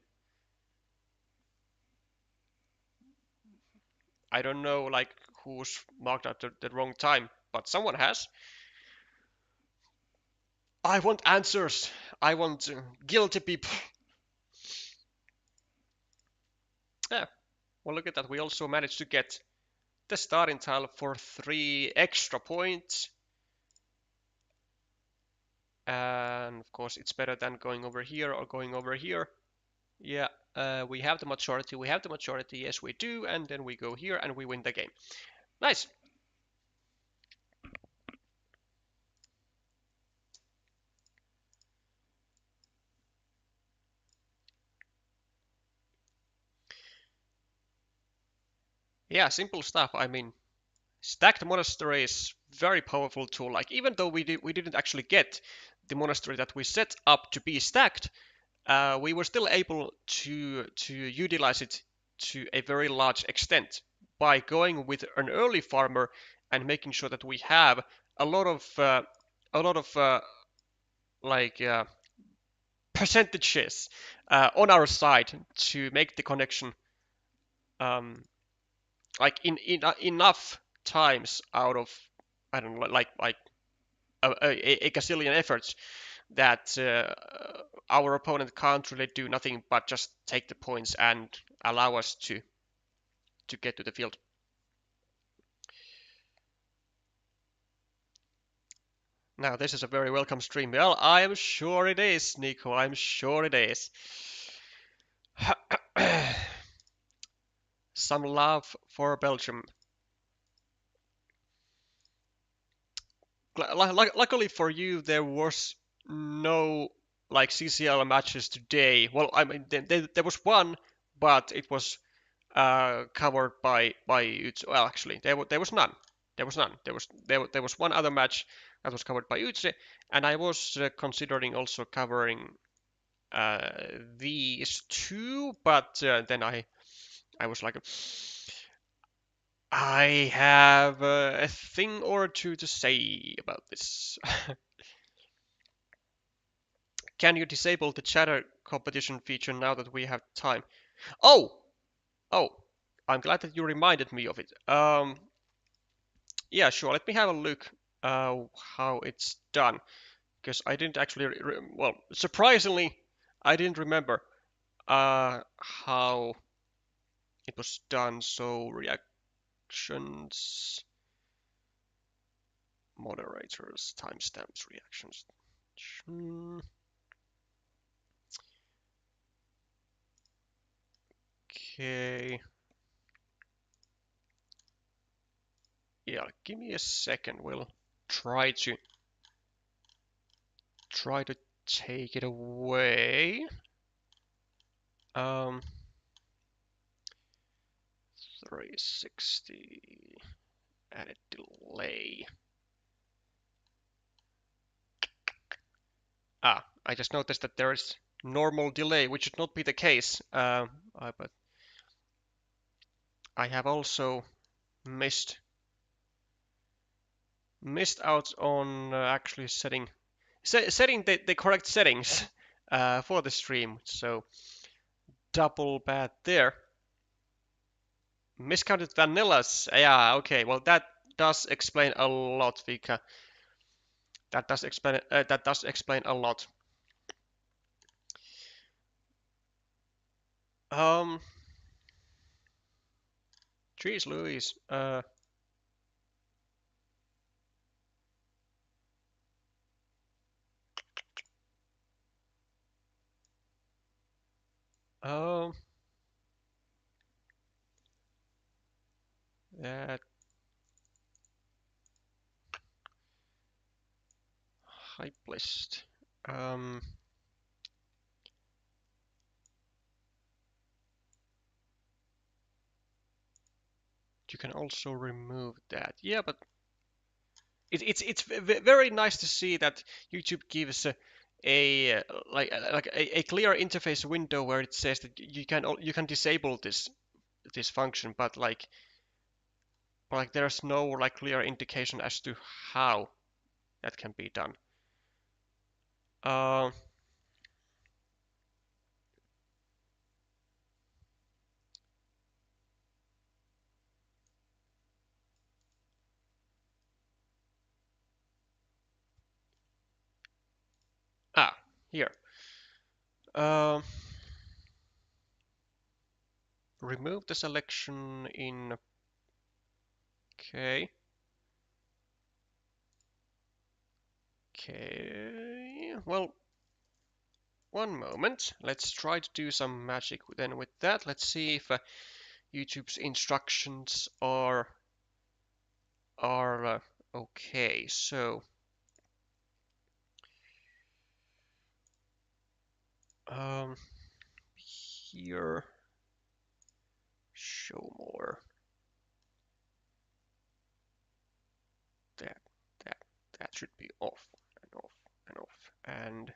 I don't know like who's marked at the wrong time, but someone has. I want answers. I want guilty people. Yeah. Well, look at that. We also managed to get the starting tile for 3 extra points. And of course, it's better than going over here or going over here. Yeah, we have the majority. We have the majority. Yes, we do. And then we go here and we win the game. Nice. Yeah, simple stuff. I mean, stacked monastery is very powerful tool. Like even though we didn't actually get the monastery that we set up to be stacked, we were still able to utilize it to a very large extent by going with an early farmer and making sure that we have a lot of like percentages on our side to make the connection um, like in enough times out of I don't know like a gazillion efforts that our opponent can't really do nothing but just take the points and allow us to get to the field. Now this is a very welcome stream. Well, I'm sure it is, Nico. I'm sure it is. Some love for Belgium. Luckily for you, there was no like CCL matches today. Well, I mean, there was one, but it was covered by Utsi. Well, actually, there was none. There was none. There was one other match that was covered by Utsi, and I was considering also covering these two, but then I was like, I have a thing or two to say about this. Can you disable the chatter competition feature now that we have time? Oh, oh, I'm glad that you reminded me of it. Yeah, sure. Let me have a look how it's done because I didn't actually. Well, surprisingly, I didn't remember how it was done. So reactions, moderators, timestamps, reactions. Hmm, okay. Yeah, give me a second. We'll try to take it away. Um, 360 added delay. Ah, I just noticed that there is normal delay, which should not be the case. But I have also missed out on actually setting the correct settings for the stream. So double bad there. Miscounted vanillas. Yeah, okay. Well, that does explain a lot, Vika. That does explain a lot. Um, Jeez, Louise. Um, that hype list. Um, you can also remove that. Yeah, but it's very nice to see that YouTube gives a clear interface window where it says that you can disable this function, but there's no like clear indication as to how that can be done. Uh, Here. Um, Remove the selection in. Okay. Okay. Well, one moment. Let's try to do some magic then with that. Let's see if YouTube's instructions are okay. So um, here, show more. That that that should be off and off and off and.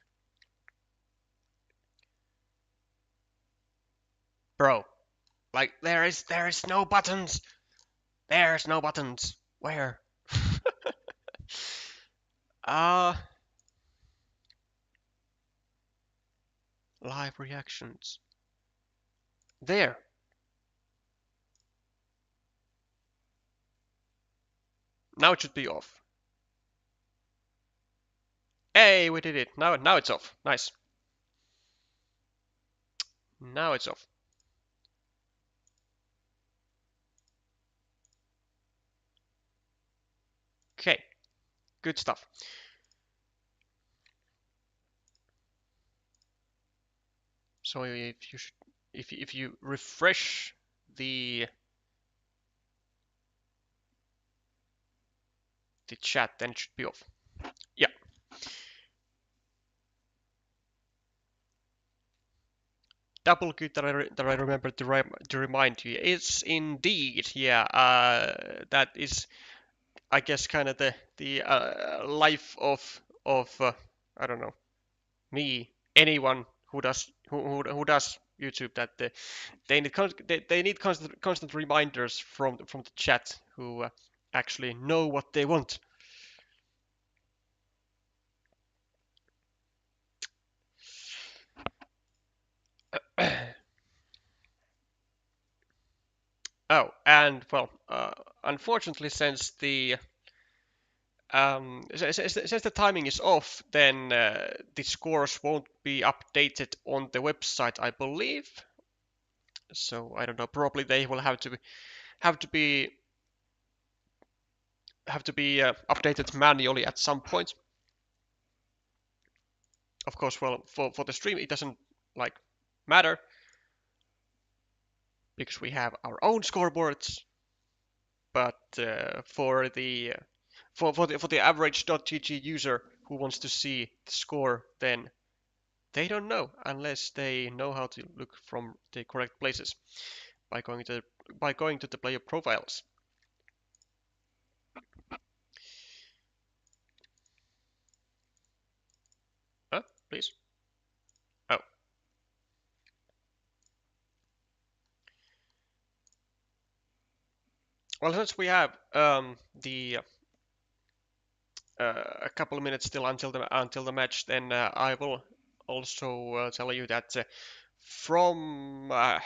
Bro, like there is no buttons. There's no buttons. Where? uh Live reactions. There. Now it should be off. Hey, we did it. Now it's off. Nice. Now it's off. Okay. Good stuff. So if you refresh the chat, then it should be off. Yeah. Double good that I remember to remind you. It's indeed, yeah. That is, I guess, kind of the life of I don't know, me, anyone who does YouTube, that they need constant reminders from the chat who actually know what they want. Oh, and well, unfortunately, since the timing is off, then the scores won't be updated on the website, I believe. So I don't know. Probably they will have to be updated manually at some point. Of course, well, for the stream, it doesn't like matter because we have our own scoreboards. But for the average .gg user who wants to see the score, then they don't know unless they know how to look from the correct places by going to the player profiles. Please. Oh. Well, since we have the a couple of minutes still until the match, then I will also tell you that from I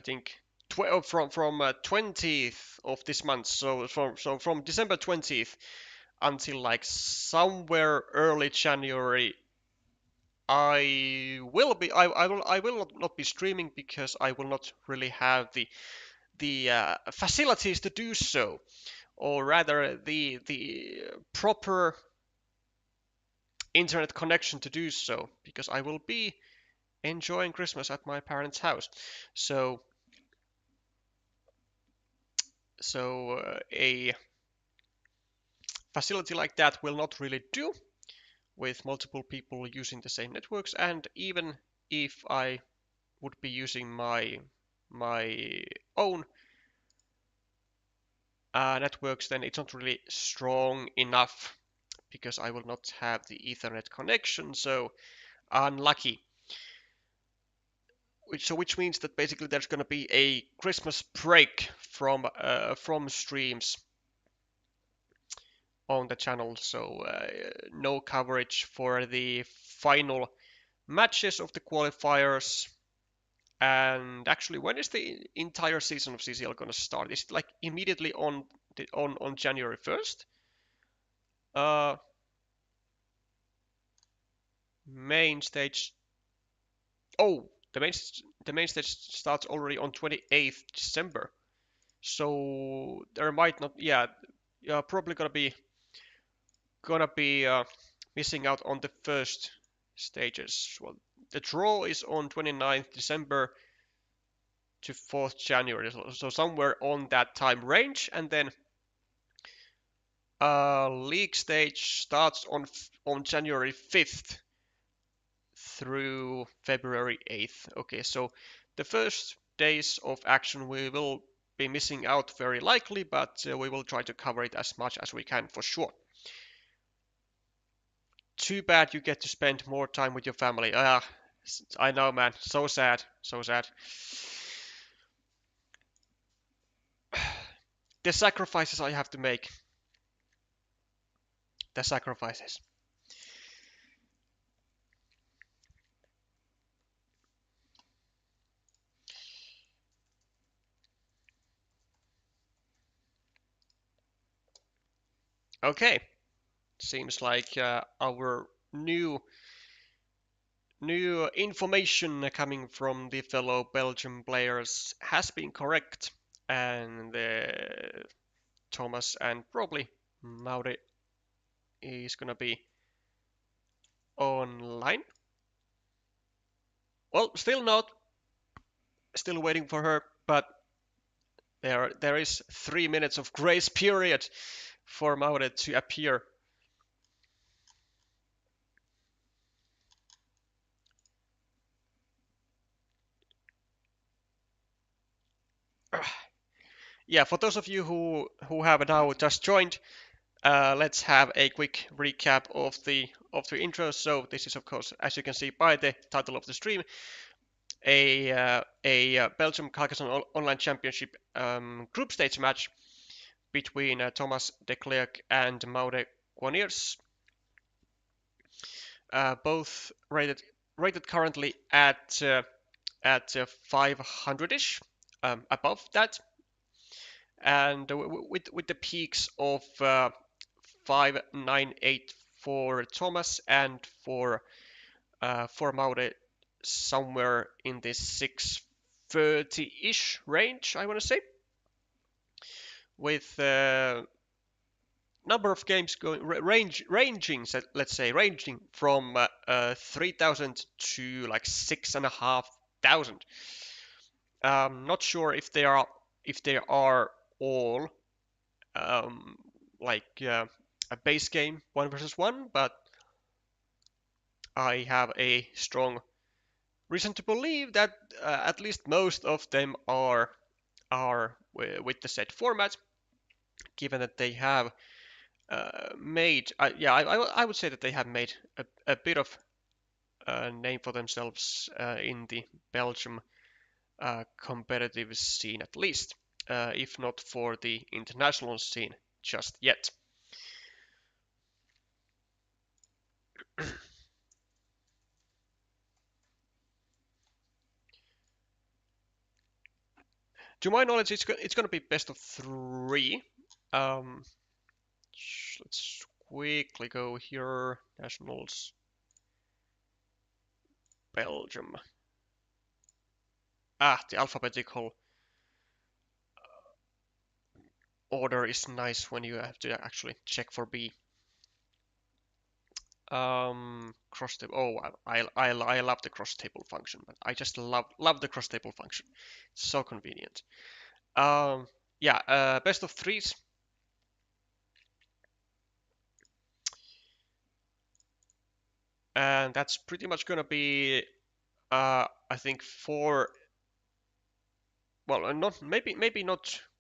think from 20th of this month, so from December 20th until like somewhere early January, I will not be streaming because I will not really have the facilities to do so, or rather the proper internet connection to do so, because I will be enjoying Christmas at my parents' house. So a facility like that will not really do with multiple people using the same networks, and even if I would be using my own networks, then it's not really strong enough because I will not have the Ethernet connection, so unlucky. Which means that basically there's going to be a Christmas break from streams on the channel, so no coverage for the final matches of the qualifiers. And actually, when is the entire season of CCL going to start? Is it like immediately on January 1st? Main stage. Oh, the main stage starts already on 28th December. So there might not. Yeah, probably gonna be missing out on the first stages. Well, the draw is on 29th December to 4th January, so somewhere on that time range, and then league stage starts on January 5th through February 8th. Okay, so the first days of action we will be missing out very likely, but we will try to cover it as much as we can for sure. Too bad you get to spend more time with your family. I know, man. So sad. So sad. The sacrifices I have to make. The sacrifices. Okay. Seems like our new information coming from the fellow Belgian players has been correct, and Thomas and probably Maude is gonna be online. Well, still not. Still waiting for her, but there is 3 minutes of grace period for Maude to appear. Yeah, for those of you who have now just joined, let's have a quick recap of the intro. So this is, of course, as you can see by the title of the stream, a Belgium Carcassonne Online Championship group stage match between Thomas Declerck and Maude Quaniers. Both rated currently at 500ish, above that, and with the peaks of 598 for Thomas and for Maude somewhere in this 630-ish range, I want to say, with number of games going ranging, let's say, ranging from 3,000 to like 6,500. Not sure if they are all like a base game 1 versus 1, but I have a strong reason to believe that at least most of them are with the set format, given that they have made I would say that they have made a bit of a name for themselves in the Belgium competitive scene, at least, if not for the international scene just yet. To my knowledge, it's going to be best of 3. Let's quickly go here. Nationals, Belgium. The alphabetical order is nice when you have to actually check for B. Cross table. Oh, I love the cross table function, but I just love the cross table function. It's so convenient. Yeah, best of 3s. And that's pretty much gonna be, I think, 4. Well, not maybe not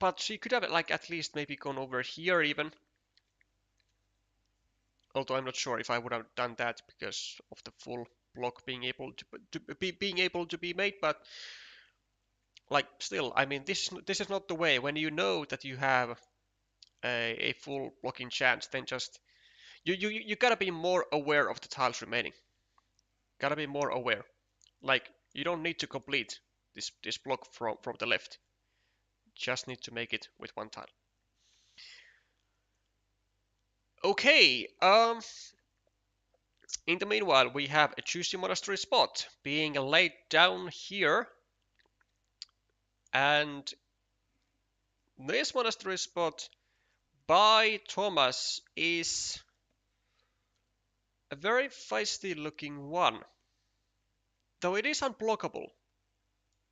But she could have like at least maybe gone over here even. Although I'm not sure if I would have done that because of the full block being able to be made. But like still, I mean this is not the way. When you know that you have a full blocking chance, then just you gotta be more aware of the tiles remaining. Gotta be more aware. Like you don't need to complete this block from the left. Just need to make it with one tile. Okay, in the meanwhile, we have a choose your monastery spot being laid down here, and this monastery spot by Thomas is a very feisty looking one, though it is unblockable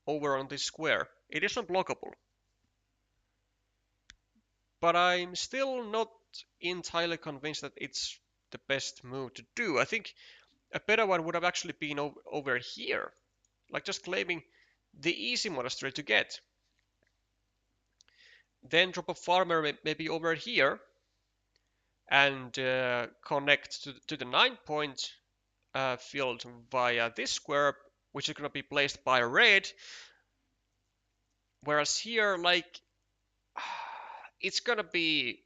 over on this square. It is unblockable, but I'm still not entirely convinced that it's the best move to do. I think a better one would have actually been over here, like just claiming the easy monastery to get. Then drop a farmer maybe over here and connect to the 9-point field via this square, which is going to be placed by red. Whereas here, like, it's going to be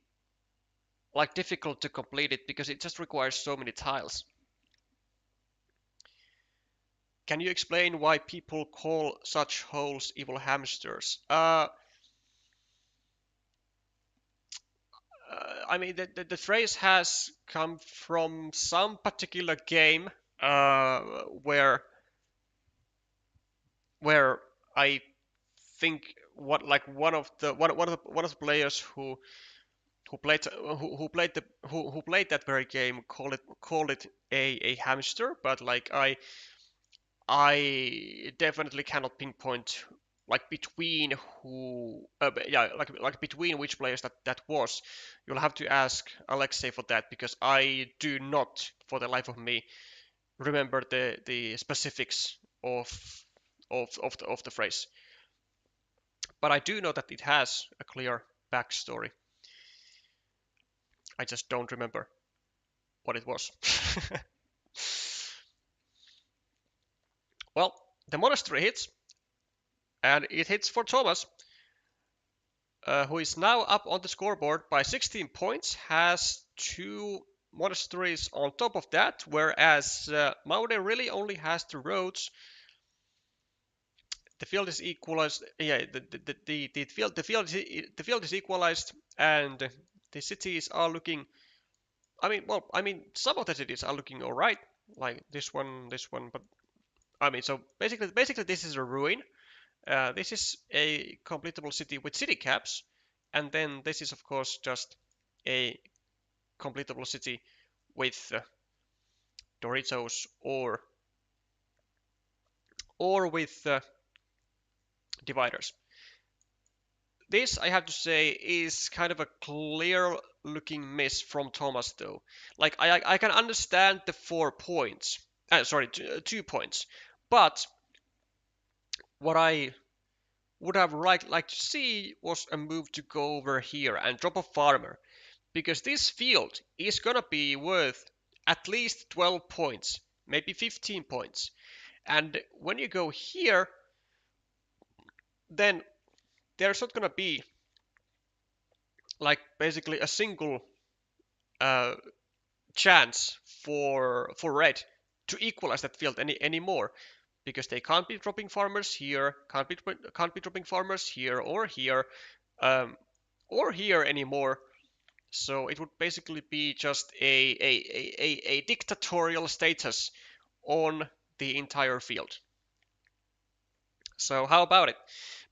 like difficult to complete it because it just requires so many tiles. Can you explain why people call such holes evil hamsters? I mean, the phrase has come from some particular game where I think one of the players who played that very game called it a hamster, but like I definitely cannot pinpoint like between who like between which players that was. You'll have to ask Alexei for that because I do not for the life of me remember the specifics of the phrase, but I do know that it has a clear backstory. I just don't remember what it was. Well, the monastery hits, and it hits for Thomas, who is now up on the scoreboard by 16 points, has 2 monasteries on top of that, whereas Maude really only has the roads. The field is equalized. Yeah, the field is equalized, and the cities are looking. I mean, some of the cities are looking all right, like this one, but I mean, so basically, this is a ruin. This is a completable city with city caps, and then this is of course just a completable city with Doritos or with dividers. This, I have to say, is kind of a clear looking miss from Thomas, though. Like, I can understand the 4 points. Sorry, 2 points. But what I would have liked to see was a move to go over here and drop a farmer. Because this field is gonna be worth at least 12 points, maybe 15 points. And when you go here, then there's not gonna be like basically a single chance for red to equalize that field anymore, because they can't be dropping farmers here, can't be dropping farmers here or here anymore. So it would basically be just a dictatorial status on the entire field. So how about it?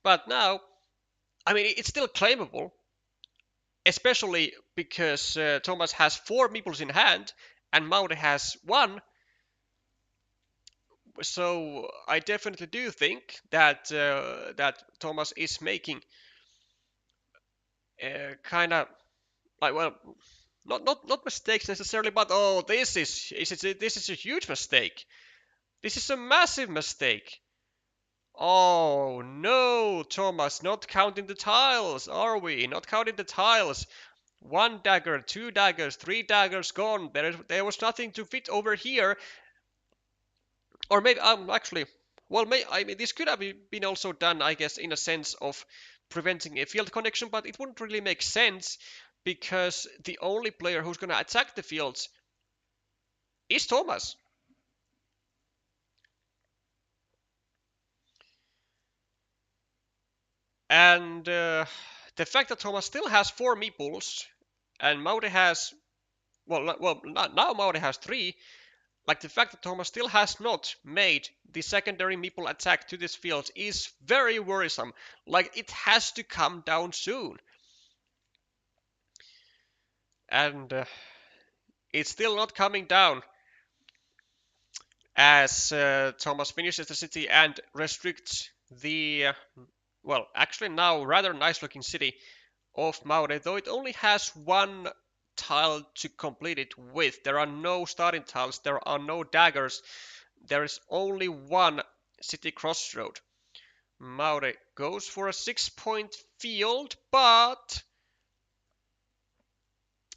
But now, I mean, it's still claimable, especially because Thomas has 4 meeples in hand and Maude has 1. So I definitely do think that that Thomas is making kind of like, well, not mistakes necessarily, but oh, this is a huge mistake. This is a massive mistake. Oh no, Thomas, not counting the tiles, are we? Not counting the tiles. One dagger, two daggers, three daggers gone. There was nothing to fit over here. Or maybe actually, well, I mean, this could have been also done, I guess, in a sense of preventing a field connection, but it wouldn't really make sense because the only player who's going to attack the fields is Thomas. And the fact that Thomas still has 4 meeples and Maude has, now Maude has 3, like the fact that Thomas still has not made the secondary meeple attack to this field is very worrisome. Like, it has to come down soon. And it's still not coming down as Thomas finishes the city and restricts the, well, actually now rather nice looking city of Maude, though it only has one tile to complete it with. There are no starting tiles, there are no daggers, there is only one city crossroad. Maude goes for a 6-point field, but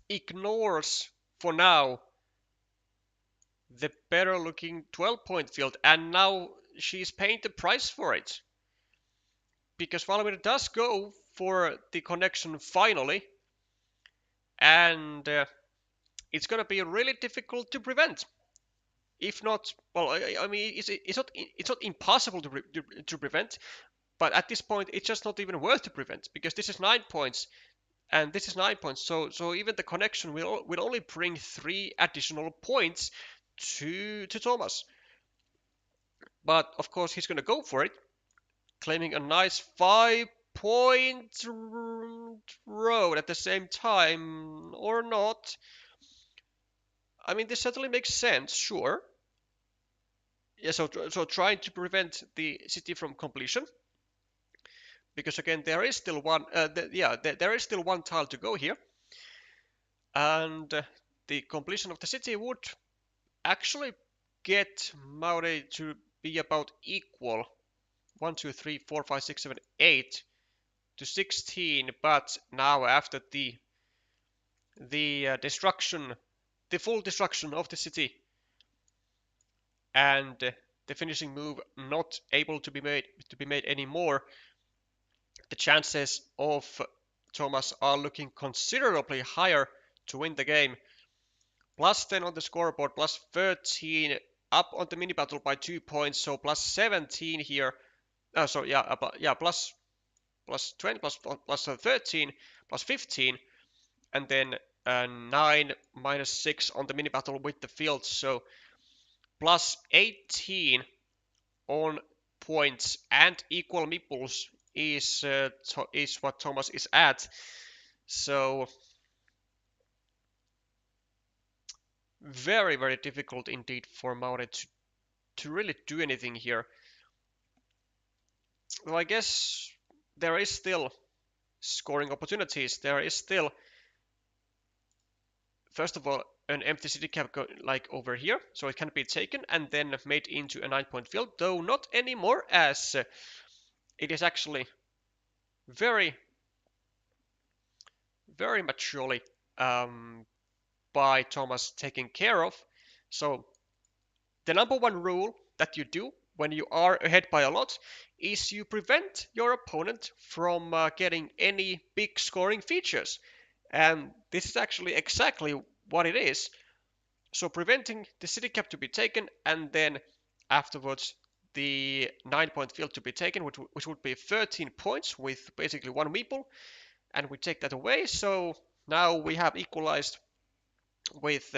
ignores for now the better looking 12-point field, and now she's paying the price for it. Because Valmir does go for the connection finally, and it's gonna be really difficult to prevent. If not, well, I mean, it's not impossible to prevent, but at this point, it's just not even worth to prevent because this is 9 points and this is 9 points. So even the connection will only bring 3 additional points to Thomas. But of course, he's gonna go for it, claiming a nice 5-point road at the same time, or not. I mean, this certainly makes sense, sure. Yeah, so trying to prevent the city from completion, because again there is still one. There is still one tile to go here, and the completion of the city would actually get Maude to be about equal. 1, 2, 3, 4, 5, 6, 7, 8 to 16, but now after the destruction, the full destruction of the city, and the finishing move not able to be made anymore, the chances of Thomas are looking considerably higher to win the game. Plus 10 on the scoreboard, plus 13 up on the mini battle by 2 points, so plus 17 here. Plus 20, plus 13, plus 15, and then 9 minus 6 on the mini battle with the field, so plus 18 on points and equal meeples is what Thomas is at. So very, very difficult indeed for Maude to really do anything here. Well, I guess there is still scoring opportunities. There is still, first of all, an empty city cap like over here, so it can be taken and then made into a 9-point field, though not anymore, as it is actually very, very maturely by Thomas taken care of. So the number one rule that you do when you are ahead by a lot is you prevent your opponent from getting any big scoring features. And this is actually exactly what it is. So preventing the city cap to be taken, and then afterwards the 9-point field to be taken, which would be 13 points with basically one meeple, and we take that away. So now we have equalized with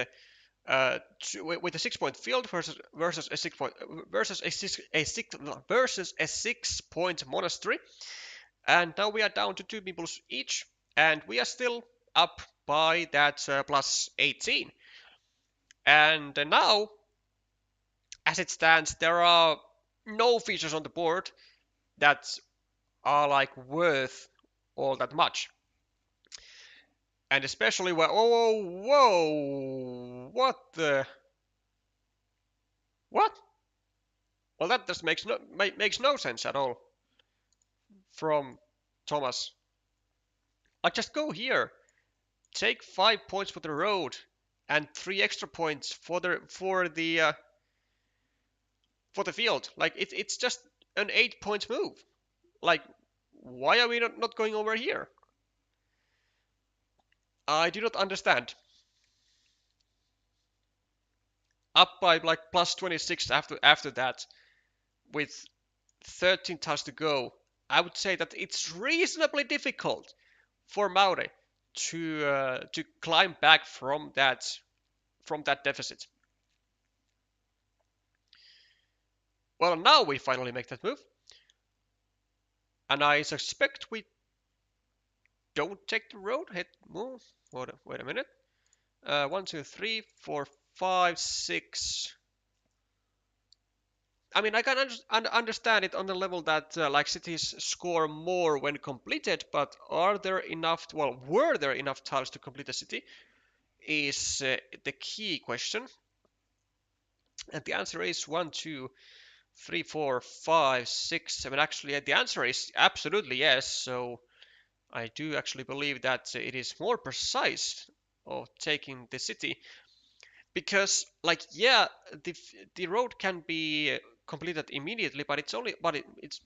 a 6-point field versus a 6-point versus a 6-point monastery, and now we are down to 2 meeples each, and we are still up by that plus 18. And now, as it stands, there are no features on the board that are like worth all that much. And especially where, whoa, what the, what? Well, that just makes no sense at all from Thomas. Like, just go here, take 5 points for the road, and 3 extra points for the field. Like, it's just an 8 point move. Like, why are we not going over here? I do not understand. Up by like plus 26 after that, with 13 tiles to go. I would say that it's reasonably difficult for Maude to climb back from that deficit. Well, now we finally make that move, and I suspect we don't take the road. Hit move. Wait a minute. 1, 2, 3, 4, 5, 6. I mean, I can understand it on the level that like cities score more when completed, but are there enough? Well, were there enough tiles to complete a city? Is the key question. And the answer is 1, 2, 3, 4, 5, 6, 7. Actually, the answer is absolutely yes. So I do actually believe that it is more precise of taking the city. Because, like, yeah, the road can be completed immediately, but it's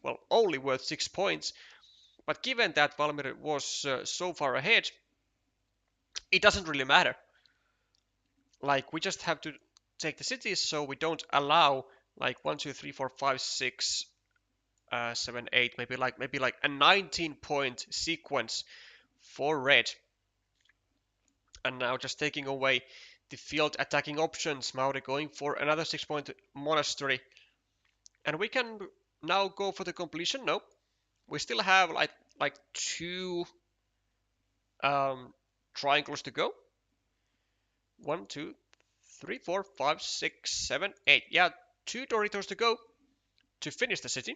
well only worth 6 points. But given that Valmir was so far ahead, it doesn't really matter. Like, we just have to take the cities, so we don't allow like 1, 2, 3, 4, 5, 6, 7, 8, maybe like a 19-point sequence for red. And now just taking away the field attacking options, Maude going for another 6-point monastery. And we can now go for the completion. No, we still have like 2 triangles to go. 1, 2, 3, 4, 5, 6, 7, 8. Yeah, 2 Doritos to go to finish the city.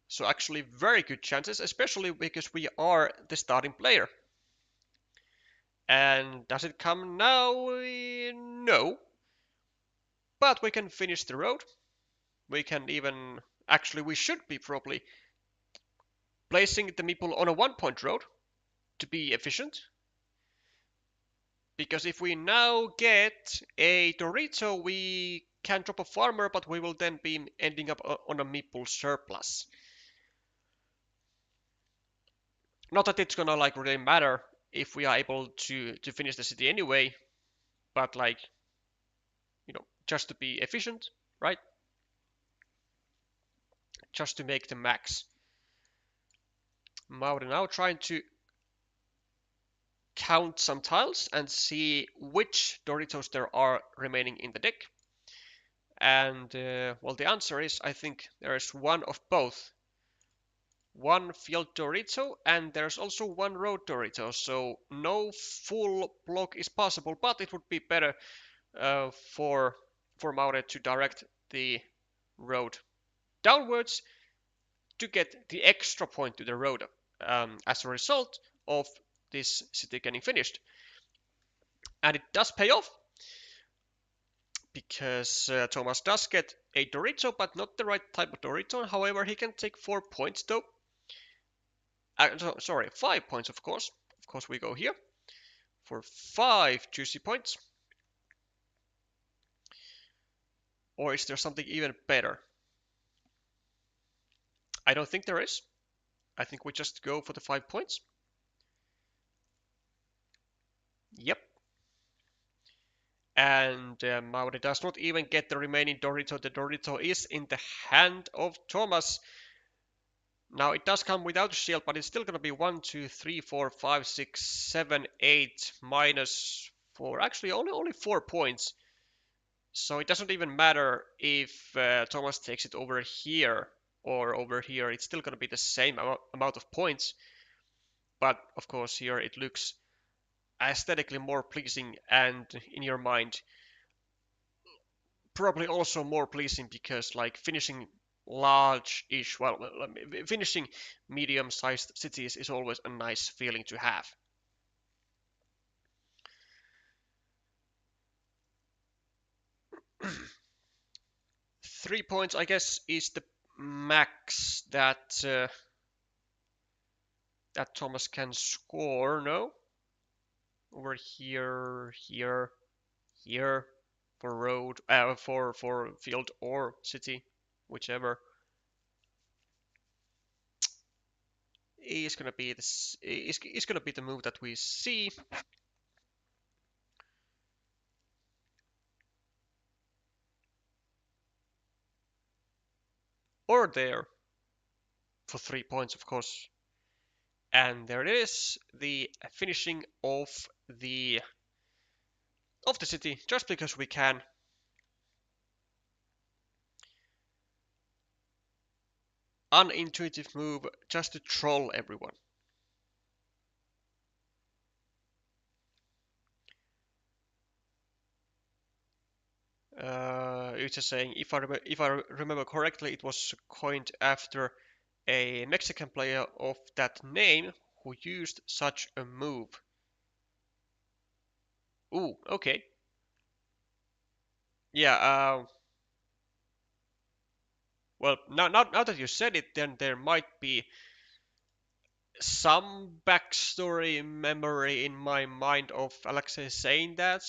So actually very good chances, especially because we are the starting player. And does it come now? No. But we can finish the road. We can even... Actually, we should be probably placing the meeple on a 1-point road to be efficient. Because if we now get a Dorito, we can drop a farmer, but we will then be ending up on a meeple surplus. Not that it's gonna like really matter if we are able to finish the city anyway, but like, just to be efficient, right? Just to make the max. Maude now trying to count some tiles and see which Doritos there are remaining in the deck. And well, the answer is, I think there is one of both. One field Dorito, and there's also one road Dorito, so no full block is possible, but it would be better for Maude to direct the road downwards to get the extra point to the road as a result of this city getting finished. And it does pay off, because Thomas does get a Dorito, but not the right type of Dorito. However, he can take 4 points though. Sorry, 5 points, of course. Of course, we go here for 5 juicy points. Or is there something even better? I don't think there is. I think we just go for the 5 points. Yep. And Maude does not even get the remaining Dorito. The Dorito is in the hand of Thomas. Now it does come without a shield, but it's still going to be 1, 2, 3, 4, 5, 6, 7, 8 minus 4. Actually, only 4 points. So it doesn't even matter if Thomas takes it over here or over here. It's still going to be the same amount of points. But of course, here it looks aesthetically more pleasing, and in your mind probably also more pleasing, because like finishing large-ish, well, finishing medium-sized cities is always a nice feeling to have. 3 points, I guess, is the max that that Thomas can score. No, over here, here, here for road, for field or city, whichever. Is gonna be this. Is gonna be the move that we see. Or there for 3 points, of course. And there it is, the finishing of the city, just because we can. Unintuitive move, just to troll everyone. You're just saying, if I remember correctly, it was coined after a Mexican player of that name who used such a move. Ooh, okay. Yeah, well, now that you said it, then there might be some backstory memory in my mind of Alexei saying that.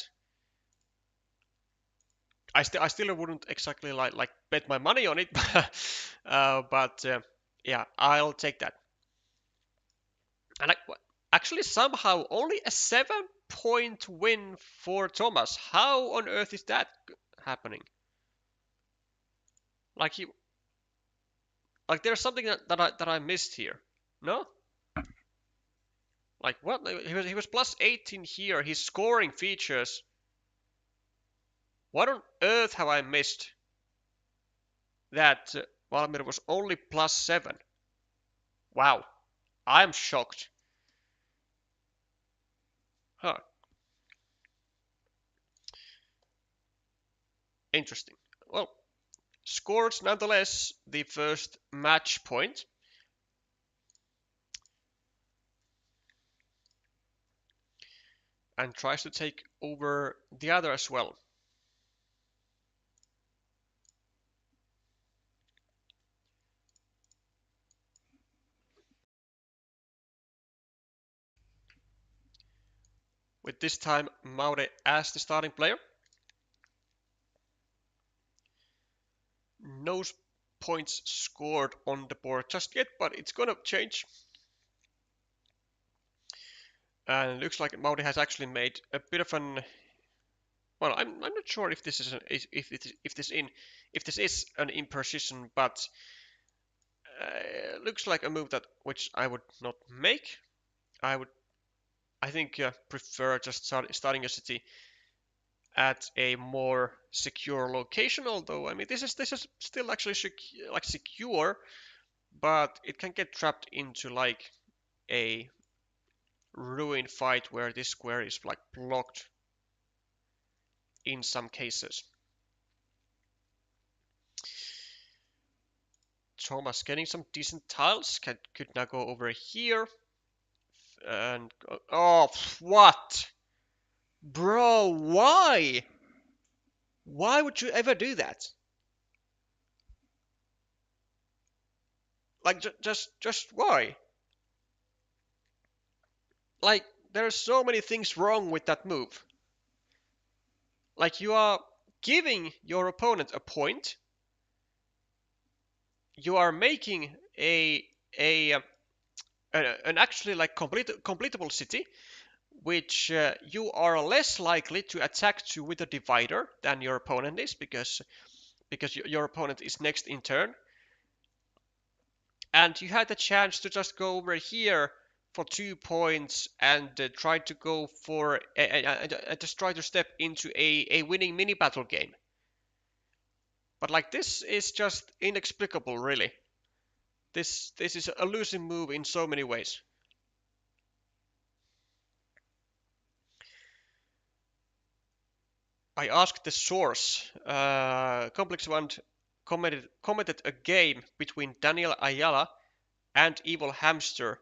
I still wouldn't exactly like bet my money on it, but yeah, I'll take that. And actually, somehow only a 7-point win for Thomas. How on earth is that happening? Like there's something that I missed here. No? Like what? He was plus 18 here. His scoring features. What on earth have I missed? That Valmir was only plus 7. Wow, I'm shocked. Huh. Interesting. Well, scores nonetheless the first match point. And tries to take over the other as well. With this time Maude as the starting player. No points scored on the board just yet, but it's gonna change. And it looks like Maude has actually made a bit of an. Well, I'm not sure if this is if this is an imprecision, but looks like a move that which I would not make. I think prefer just starting a city at a more secure location. Although I mean this is still actually secure, but it can get trapped into like a ruin fight where this square is like blocked in some cases. Thomas getting some decent tiles. Could now go over here and oh, what, bro? Why would you ever do that? Like just why? Like there are so many things wrong with that move. Like you are giving your opponent a point. You are making an actually like completable city, which you are less likely to attack to with a divider than your opponent is, because your opponent is next in turn, and you had the chance to just go over here for 2 points and try to go for just try to step into a winning mini battle game. But like this is just inexplicable, really. This is a losing move in so many ways. I asked the source. Complex One commented a game between Daniel Ayala and Evil Hamster,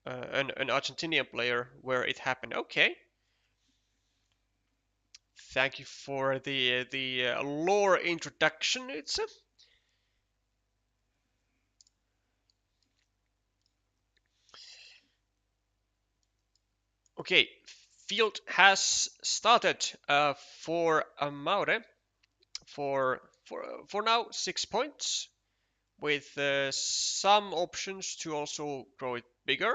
an Argentinian player, where it happened. Okay. Thank you for the lore introduction, it's okay. Field has started for Maude for now 6 points with some options to also grow it bigger.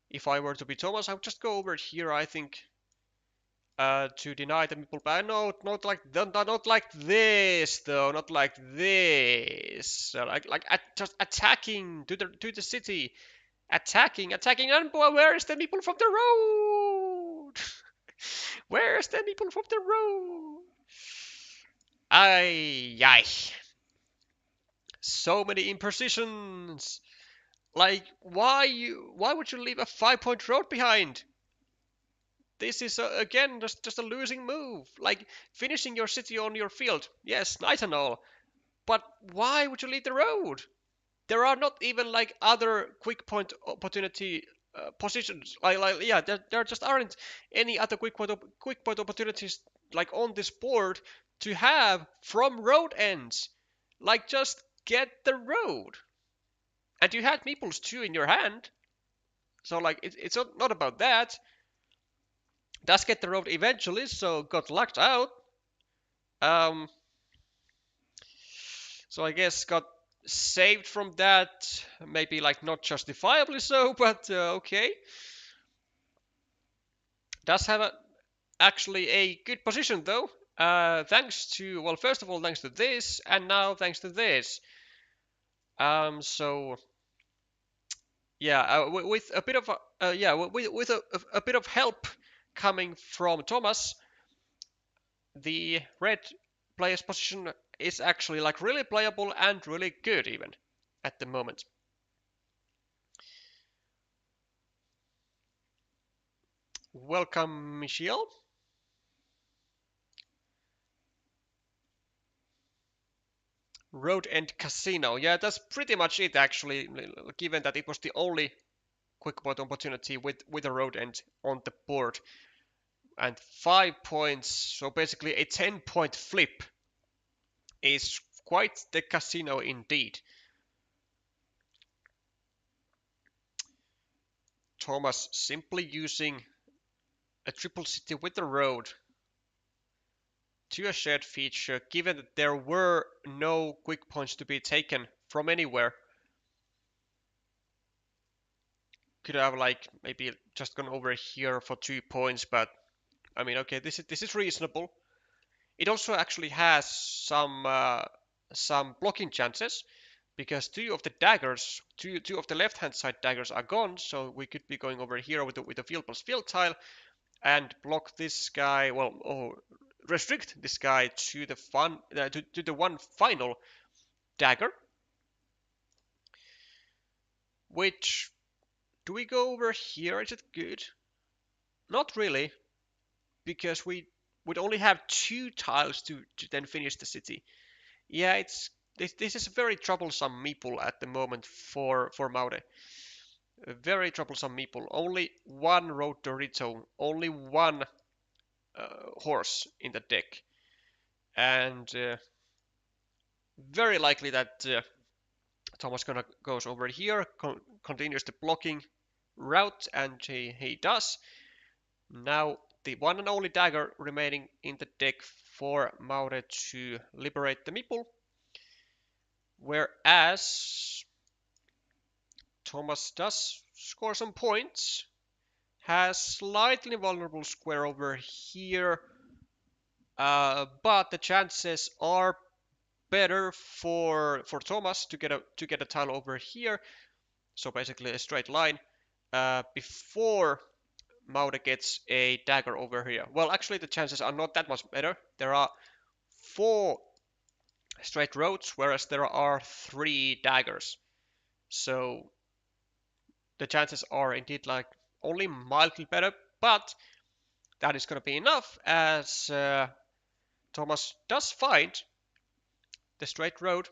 If I were to be Thomas, I would just go over here. I think to deny the meeple ban. No, not like this though. Not like this. Just attacking to the city, attacking, and where is the meeple from the road? Where is the meeple from the road? Ay. So many imprecisions. Like, why would you leave a 5 point road behind? This is again just a losing move. Like finishing your city on your field. Yes, nice and all. But why would you leave the road? There are not even like other quick point opportunity positions. Yeah, there just aren't any other quick point opportunities like on this board to have from road ends. Like just get the road. And you had meeples too in your hand. So like it's not about that. Does get the road eventually, so got locked out. Um, so I guess got saved from that. Maybe like not justifiably so, but okay. Does have actually a good position though. Thanks to, well, first of all, thanks to this, and now thanks to this. So yeah, with a bit of with a bit of help coming from Thomas, the red player's position is actually like really playable and really good even at the moment. Welcome, Michiel. Road and Casino. Yeah, that's pretty much it actually, given that it was the only quick point opportunity with a road end on the board. And 5 points, so basically a 10 point flip is quite the casino indeed. Thomas simply using a triple city with the road to a shared feature, given that there were no quick points to be taken from anywhere. Could have like maybe just gone over here for 2 points, but I mean, okay, this is reasonable. It also actually has some blocking chances because two of the daggers, two of the left-hand side daggers are gone, so we could be going over here with the field plus field tile and block this guy. Well, restrict this guy to the to the one final dagger. Which do we go over here? Is it good? Not really, because we would only have 2 tiles to then finish the city. Yeah, this is a very troublesome meeple at the moment for Maude. A very troublesome meeple. Only one road Dorito, only one horse in the deck, and very likely that Thomas gonna goes over here, continues the blocking route, and he does. Now the one and only dagger remaining in the deck for Maude to liberate the meeple. Whereas Thomas does score some points, has slightly vulnerable square over here, but the chances are better for Thomas to get a tile over here. So basically a straight line before Maude gets a dagger over here. Well, actually the chances are not that much better. There are 4 straight roads, whereas there are 3 daggers. So the chances are indeed like only mildly better, but that is going to be enough as Thomas does find the straight road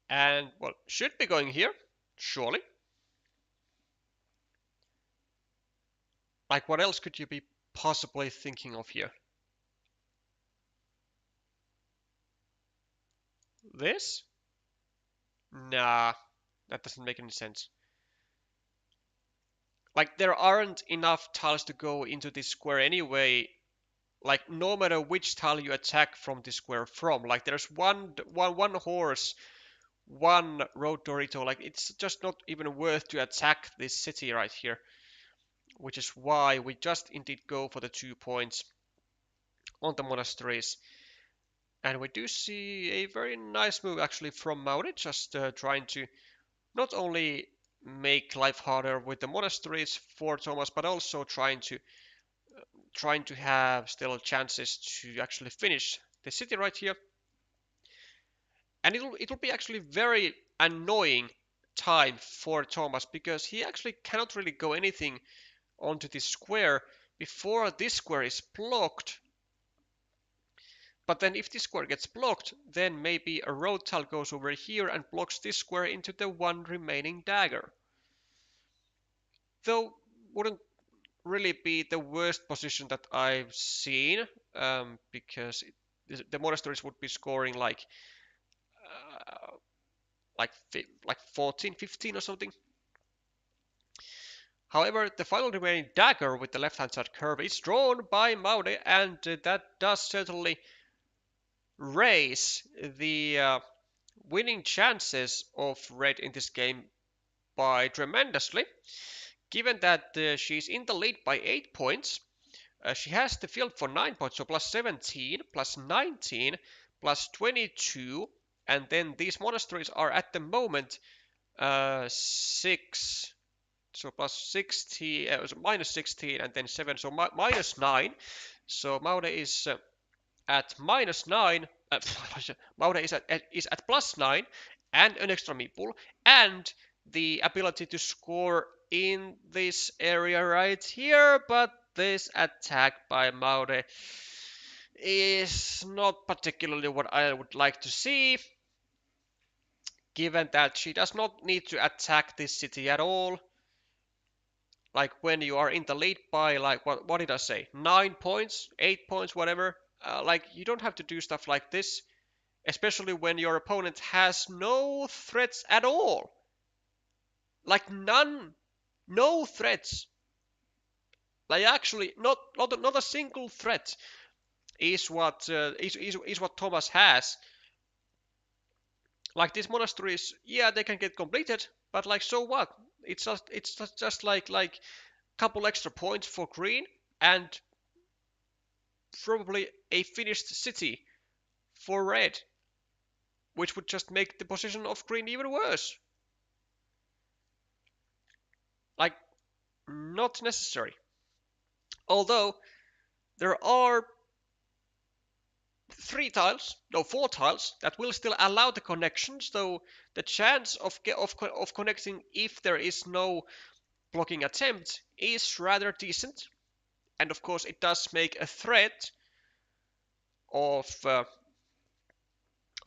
and, well, should be going here, surely. Like, what else could you be possibly thinking of here? this? Nah, that doesn't make any sense. Like, there aren't enough tiles to go into this square anyway. Like, no matter which tile you attack from this square from. Like, there's one horse, one road Dorito. Like, it's just not even worth to attack this city right here. Which is why we just indeed go for the 2 points on the monasteries. And we do see a very nice move actually from Maude, just trying to not only make life harder with the monasteries for Thomas, but also trying to have still chances to actually finish the city right here. And it'll be actually very annoying time for Thomas because he actually cannot really go anything onto this square before this square is blocked. But then if this square gets blocked, then maybe a road tile goes over here and blocks this square into the one remaining dagger. Though wouldn't really be the worst position that I've seen, because the monasteries would be scoring like 14, 15 or something. However, the final remaining dagger with the left-hand side curve is drawn by Maude, and that does certainly raise the winning chances of red in this game by tremendously. Given that she's in the lead by 8 points, she has the field for 9 points, so plus 17, plus 19, plus 22, and then these monasteries are at the moment 6, so plus 16, minus 16, and then 7, so minus 9. So Maude is at minus 9, Maude is at plus 9, and an extra meeple, and the ability to score in this area right here, but this attack by Maude is not particularly what I would like to see, given that she does not need to attack this city at all. Like when you are in the lead by like what did I say? 9 points, 8 points, whatever. Like you don't have to do stuff like this, especially when your opponent has no threats at all. Like none, no threats. Like actually, not a single threat is what is what Thomas has. Like these monasteries, yeah, they can get completed, but like so what? It's just like couple extra points for green and probably a finished city for red, which would just make the position of green even worse. Like, not necessary. Although, there are 4 tiles that will still allow the connection, so the chance of connecting if there is no blocking attempt is rather decent. And of course, it does make a threat of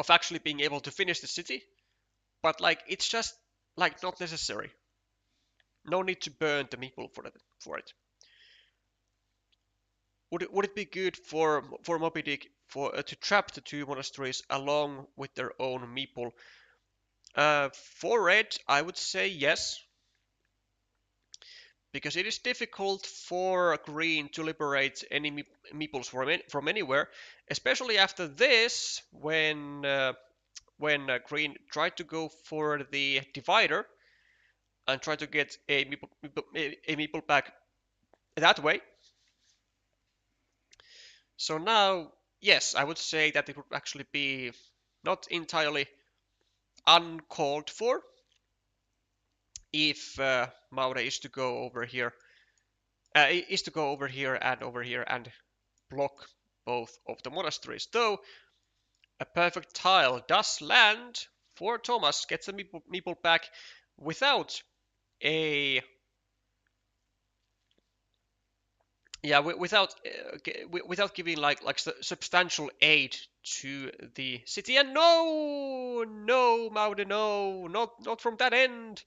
actually being able to finish the city, but like it's just like not necessary. No need to burn the meeple for it. Would it be good for mobidic to trap the 2 monasteries along with their own meeple? For red, I would say yes, because it is difficult for green to liberate any meeples from anywhere, especially after this when green tried to go for the divider and try to get a meeple back that way. So now, yes, I would say that it would actually be not entirely uncalled for if Maude is to go over here, and block both of the monasteries. Though a perfect tile does land for Thomas, gets the meeple back without a without giving like substantial aid to the city. And no, Maude, no, not from that end.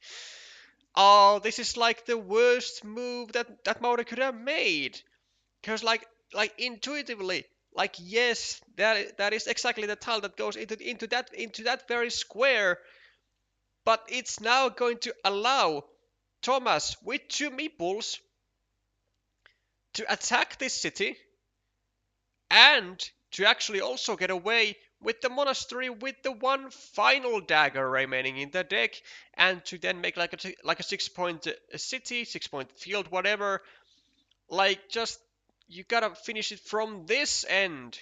Oh, this is like the worst move that Maude could have made, because like intuitively, Like, yes, that is exactly the tile that goes into that very square, but it's now going to allow Thomas with 2 meeples to attack this city and to actually also get away with the monastery with the one final dagger remaining in the deck, and to then make like a 6 point city, 6 point field, whatever. Like, just you gotta finish it from this end,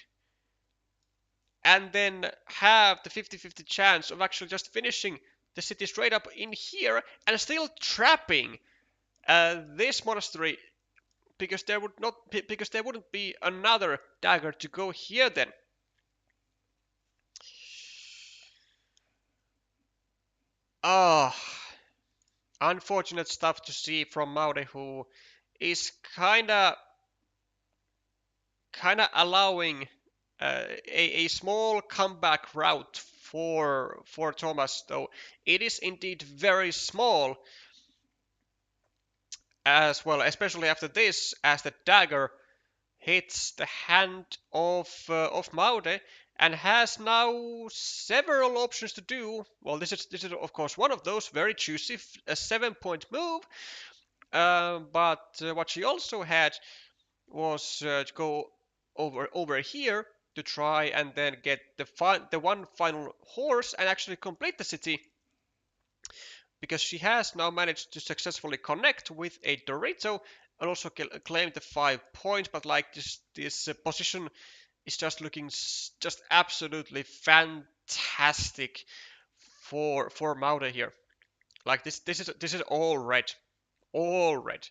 and then have the 50-50 chance of actually just finishing the city straight up in here and still trapping this monastery, because there wouldn't be another dagger to go here then. Ah, unfortunate stuff to see from Maude, who is kinda allowing a small comeback route for Thomas, though it is indeed very small as well, especially after this, as the dagger hits the hand of Maude and has now several options to do. Well, this is of course one of those, very choosy, a 7 point move. But what she also had was to go over here to try and then get the one final horse and actually complete the city, because she has now managed to successfully connect with a Dorito and also claim the 5 points. But like, this position is just looking just absolutely fantastic for Maude here. Like, this is all red, all red.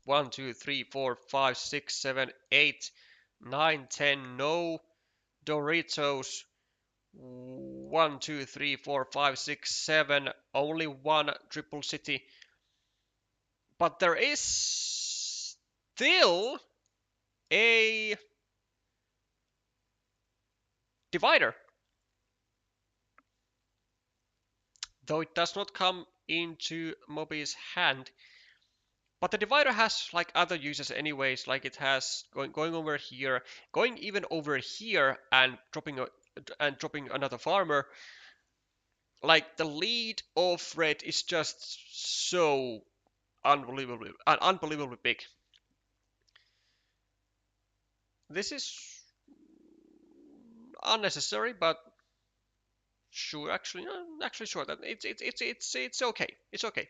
1, 2, 3, 4, 5, 6, 7, 8, 9, 10. No Doritos. 1, 2, 3, 4, 5, 6, 7. Only one triple city. But there is still a divider, though it does not come into Moby's hand. But the divider has like other uses anyways, like it has going over here, going even over here and dropping another farmer. Like, the lead of red is just so unbelievably big. This is unnecessary, but sure, actually sure that it's okay. It's okay.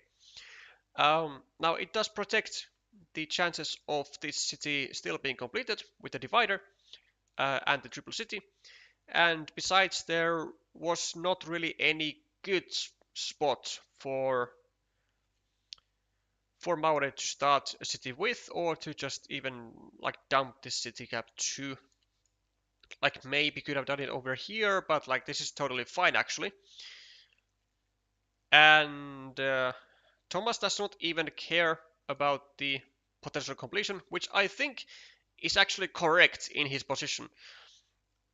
Now it does protect the chances of this city still being completed with the divider and the triple city. And besides, there was not really any good spot for Maude to start a city with, or to just even like dump this city cap to. Like, maybe could have done it over here, but like, this is totally fine actually. And Thomas does not even care about the potential completion, which I think is actually correct in his position,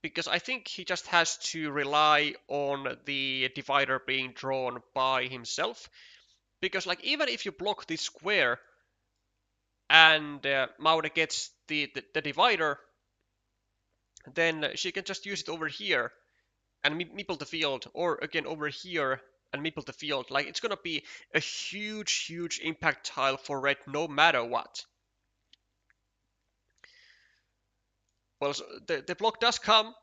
because I think he just has to rely on the divider being drawn by himself. Because like, even if you block this square and Maude gets the divider, then she can just use it over here and meeple the field, or again over here and meeple the field. Like, it's gonna be a huge impact tile for red no matter what. Well, so the block does come,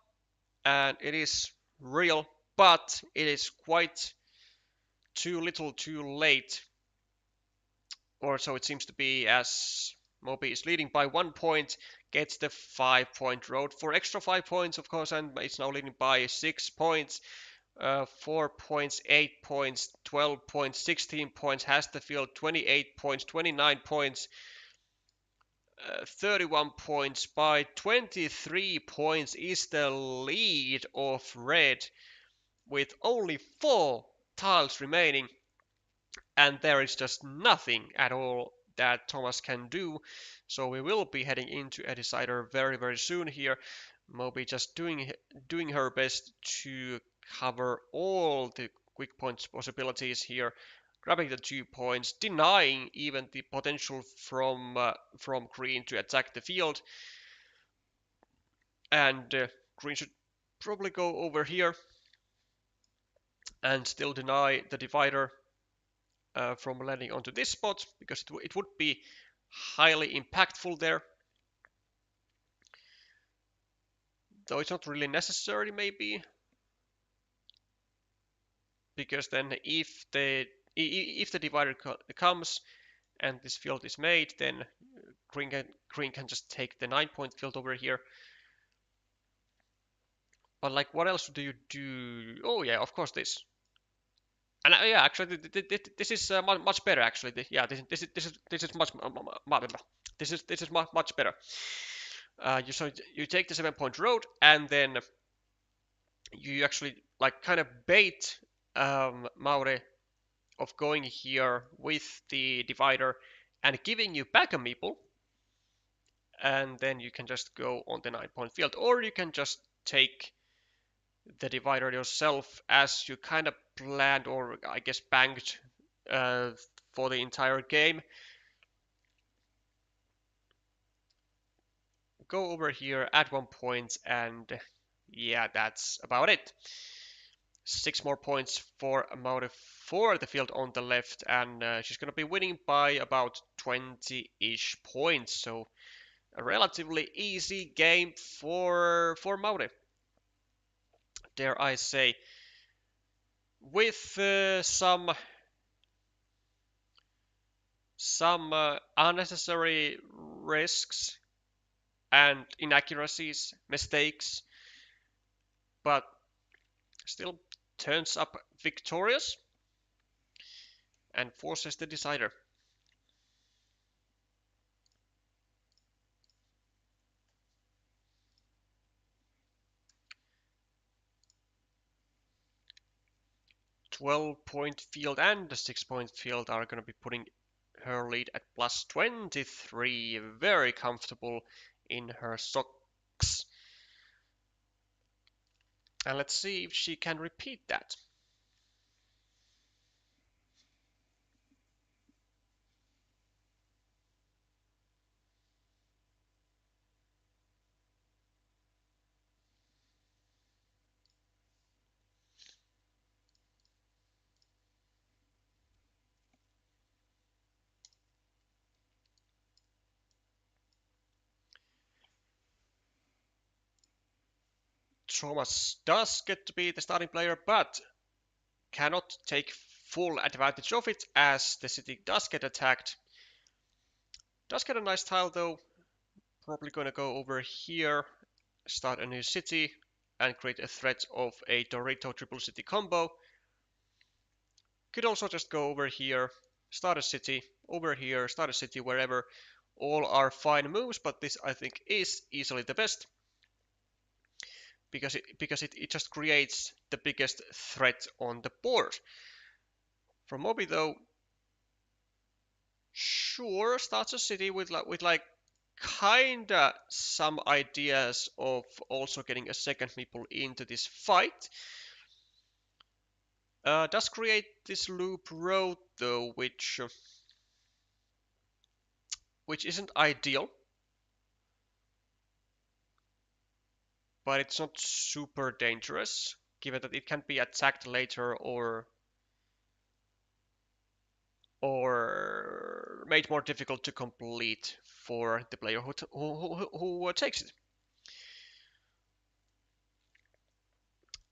and it is real, but it is quite too little too late, or so it seems to be, as Moby is leading by 1 point, gets the 5 point road for extra 5 points, of course, and it's now leading by 6 points. 4 points, 8 points, 12 points, 16 points, has the field, 28 points, 29 points, 31 points. By 23 points is the lead of red, with only 4 tiles remaining, and there is just nothing at all that Thomas can do. So we will be heading into a decider very soon here. Moby just doing her best to cover all the quick points possibilities here, grabbing the 2 points, denying even the potential from green to attack the field. And green should probably go over here and still deny the divider from landing onto this spot, because it would be highly impactful there. Though it's not really necessary, maybe, because then if the divider comes and this field is made, then green can just take the 9-point field over here. But like, what else do you do? Oh yeah, of course this. And yeah, actually, this is much better. Actually, yeah, this is much this is much better. So you take the 7-point road, and then you actually like kind of bait Maude of going here with the divider and giving you back a meeple, and then you can just go on the 9-point field, or you can just take the divider yourself, as you kind of planned, or I guess banked uh, for the entire game. Go over here, add 1 point, and yeah, that's about it. 6 more points for Maude for the field on the left, and she's going to be winning by about 20-ish points. So a relatively easy game for Maude, dare I say, with some unnecessary risks and inaccuracies, mistakes, but still turns up victorious and forces the decider. .12-point field and the 6-point field are going to be putting her lead at plus 23. Very comfortable in her socks. And let's see if she can repeat that. Thomas does get to be the starting player, but cannot take full advantage of it, as the city does get attacked. Does get a nice tile though. Probably gonna go over here, start a new city, and create a threat of a Dorito triple city combo. Could also just go over here, start a city, over here, start a city, wherever. All are fine moves, but this I think is easily the best, because it just creates the biggest threat on the board. For Moby though, sure, starts a city with like kinda some ideas of also getting a second meeple into this fight. Does create this loop road though, which isn't ideal, but it's not super dangerous, given that it can be attacked later or made more difficult to complete for the player who takes it.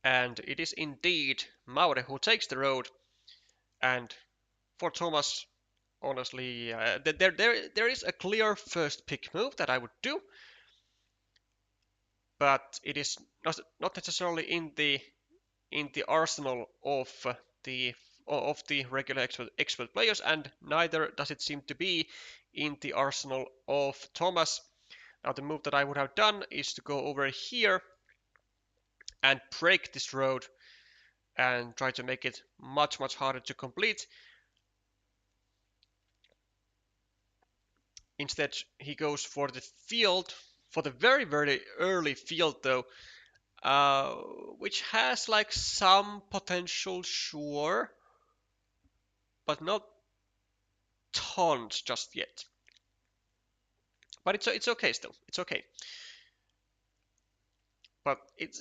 And it is indeed Maude who takes the road, and for Thomas, honestly, there is a clear first pick move that I would do, but it is not necessarily in the arsenal of the regular expert players, and neither does it seem to be in the arsenal of Thomas. Now the move that I would have done is to go over here and break this road and try to make it much harder to complete. Instead, he goes for the field, for the very early field though, which has like some potential, sure, but not tons just yet. But it's okay still. It's okay. but it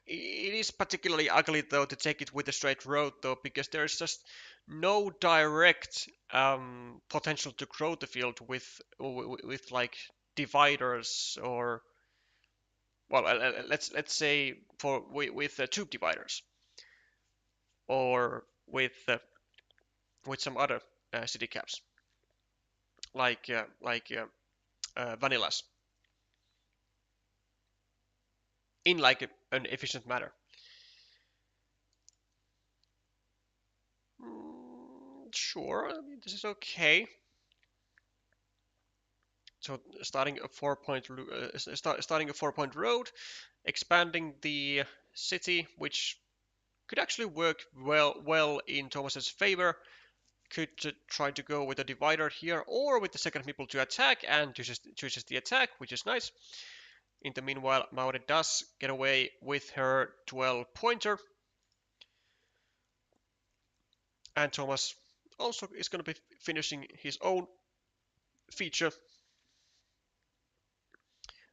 is particularly ugly though to take it with a straight road though, because there's just no direct potential to grow the field with like dividers, or well, let's say with tube dividers, or with some other city caps like vanillas in like an efficient manner. Sure, I mean, this is okay. So starting a starting a 4 point road, expanding the city, which could actually work well in Thomas's favor. Could try to go with a divider here, or with the second meeple to attack, and chooses the attack, which is nice. In the meanwhile, Maude does get away with her 12-pointer, and Thomas also is going to be finishing his own feature.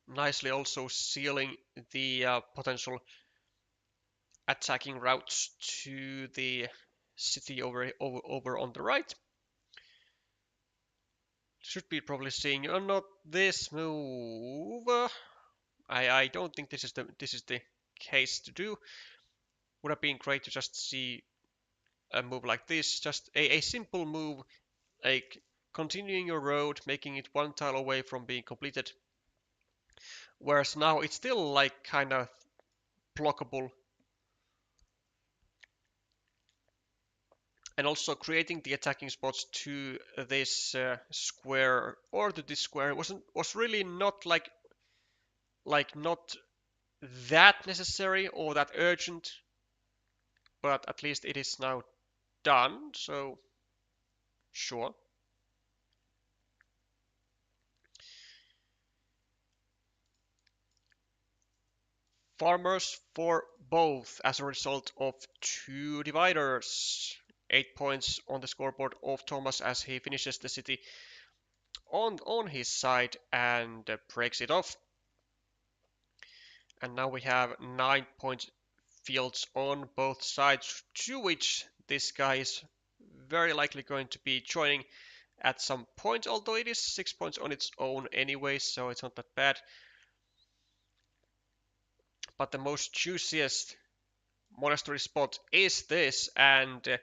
Nicely also sealing the potential attacking routes to the city over on the right. Should be probably seeing not this move. I don't think this is the case to do. Would have been great to just see a move like this, just a simple move, like continuing your road, making it one tile away from being completed. Whereas now it's still like kind of blockable. And also creating the attacking spots to this square, or to this square was really not not that necessary or that urgent, but at least it is now done, so sure. Farmers for both as a result of 2 dividers. 8 points on the scoreboard of Thomas as he finishes the city on his side and breaks it off. And now we have 9-point fields on both sides, to which this guy is very likely going to be joining at some point, although it is 6 points on its own anyway, so it's not that bad. But the most juiciest monastery spot is this, and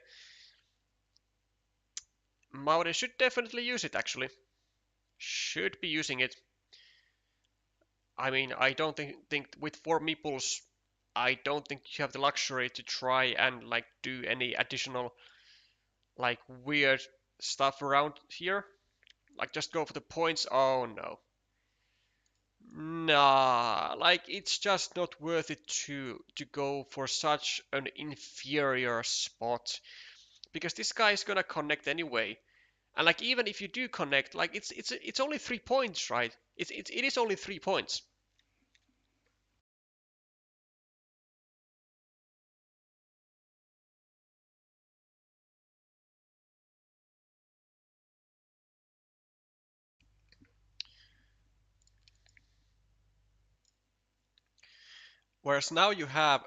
Maude should definitely use it, actually. Should be using it. I mean, I don't think with 4 meeples, I don't think you have the luxury to try and like do any additional like weird stuff around here. Like just go for the points. Oh no. Nah, like it's just not worth it to go for such an inferior spot, because this guy is gonna connect anyway. And like even if you do connect, like it's only 3 points, right? It is only 3 points. Whereas now you have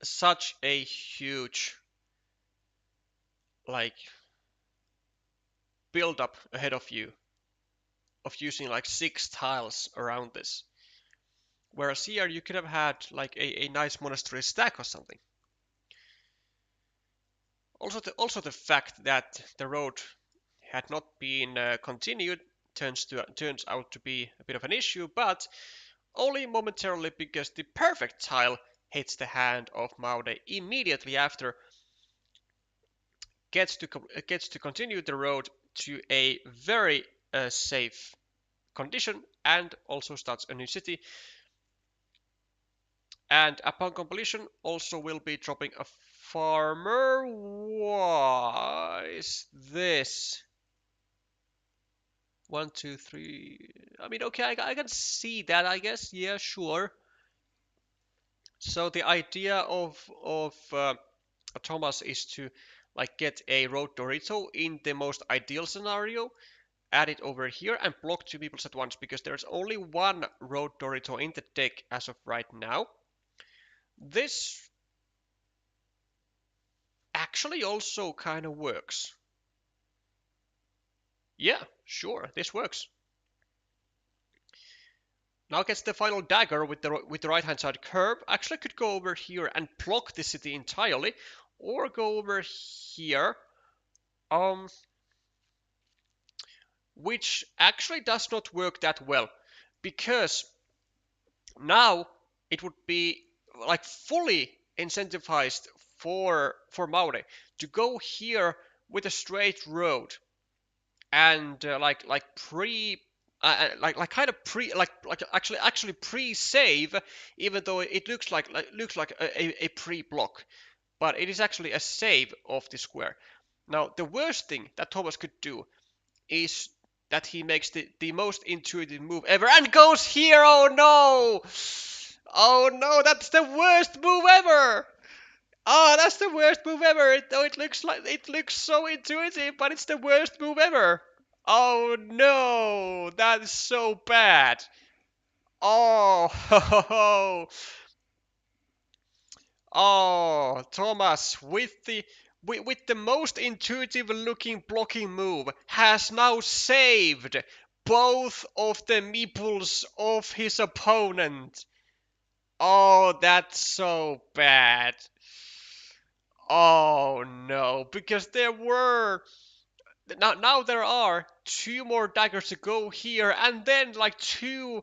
such a huge like build up ahead of you of using like 6 tiles around this. Whereas here you could have had like a nice monastery stack or something. Also the fact that the road had not been continued turns out to be a bit of an issue, but only momentarily, because the perfect tile hits the hand of Maude immediately after, gets to continue the road to a very safe condition, and also starts a new city. And upon completion, also will be dropping a farmer. What is this? 1, 2, 3. I mean, okay, I can see that, I guess. Yeah, sure. So the idea of Thomas is to like get a road Dorito in the most ideal scenario, add it over here and block 2 peoples at once, because there's only 1 Road Dorito in the deck as of right now. This actually also kind of works. Yeah, sure, this works. Now gets the final dagger with the right hand side curve. Actually could go over here and block the city entirely, or go over here, which actually does not work that well, because now it would be like fully incentivized for Maude to go here with a straight road and like kind of actually pre-save, even though it looks like a pre-block, but it is actually a save of the square. Now the worst thing that Thomas could do is that he makes the most intuitive move ever and goes here. Oh no! Oh no, that's the worst move ever! Oh, that's the worst move ever. Though it looks so intuitive, but it's the worst move ever. Oh no, that is so bad. Oh, ho, ho, ho. Oh, Thomas with the most intuitive looking blocking move has now saved both of the meeples of his opponent. Oh, that's so bad. Oh no, because now there are 2 more daggers to go here, and then like 2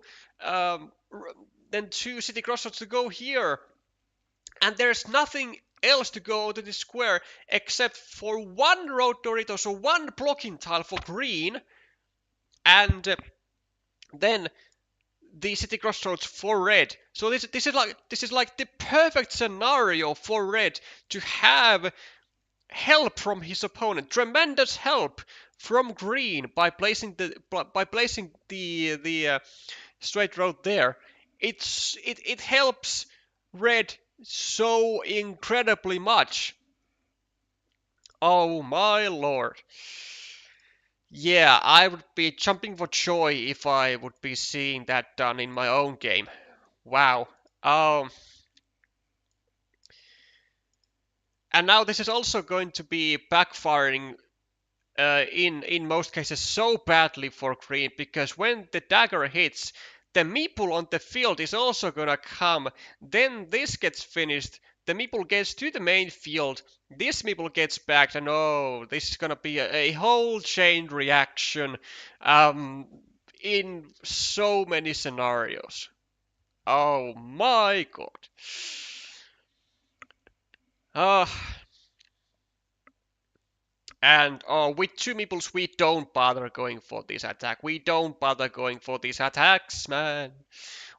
city crossroads to go here, and there's nothing else to go to the square except for 1 road Dorito, so 1 blocking tile for green, and then the city crossroads for red. So this is like the perfect scenario for red to have help from his opponent, tremendous help from green by placing the straight road there. It helps red so incredibly much. Oh my lord. Yeah, I would be jumping for joy if I would be seeing that done in my own game. Wow. And now this is also going to be backfiring in most cases so badly for green, because when the dagger hits, the meeple on the field is also gonna come. Then this gets finished. The meeple gets to the main field. This meeple gets back, and oh, this is gonna be a whole chain reaction in so many scenarios. Oh my god. Uh, And with 2 meeples, we don't bother going for this attack. We don't bother going for these attacks, man.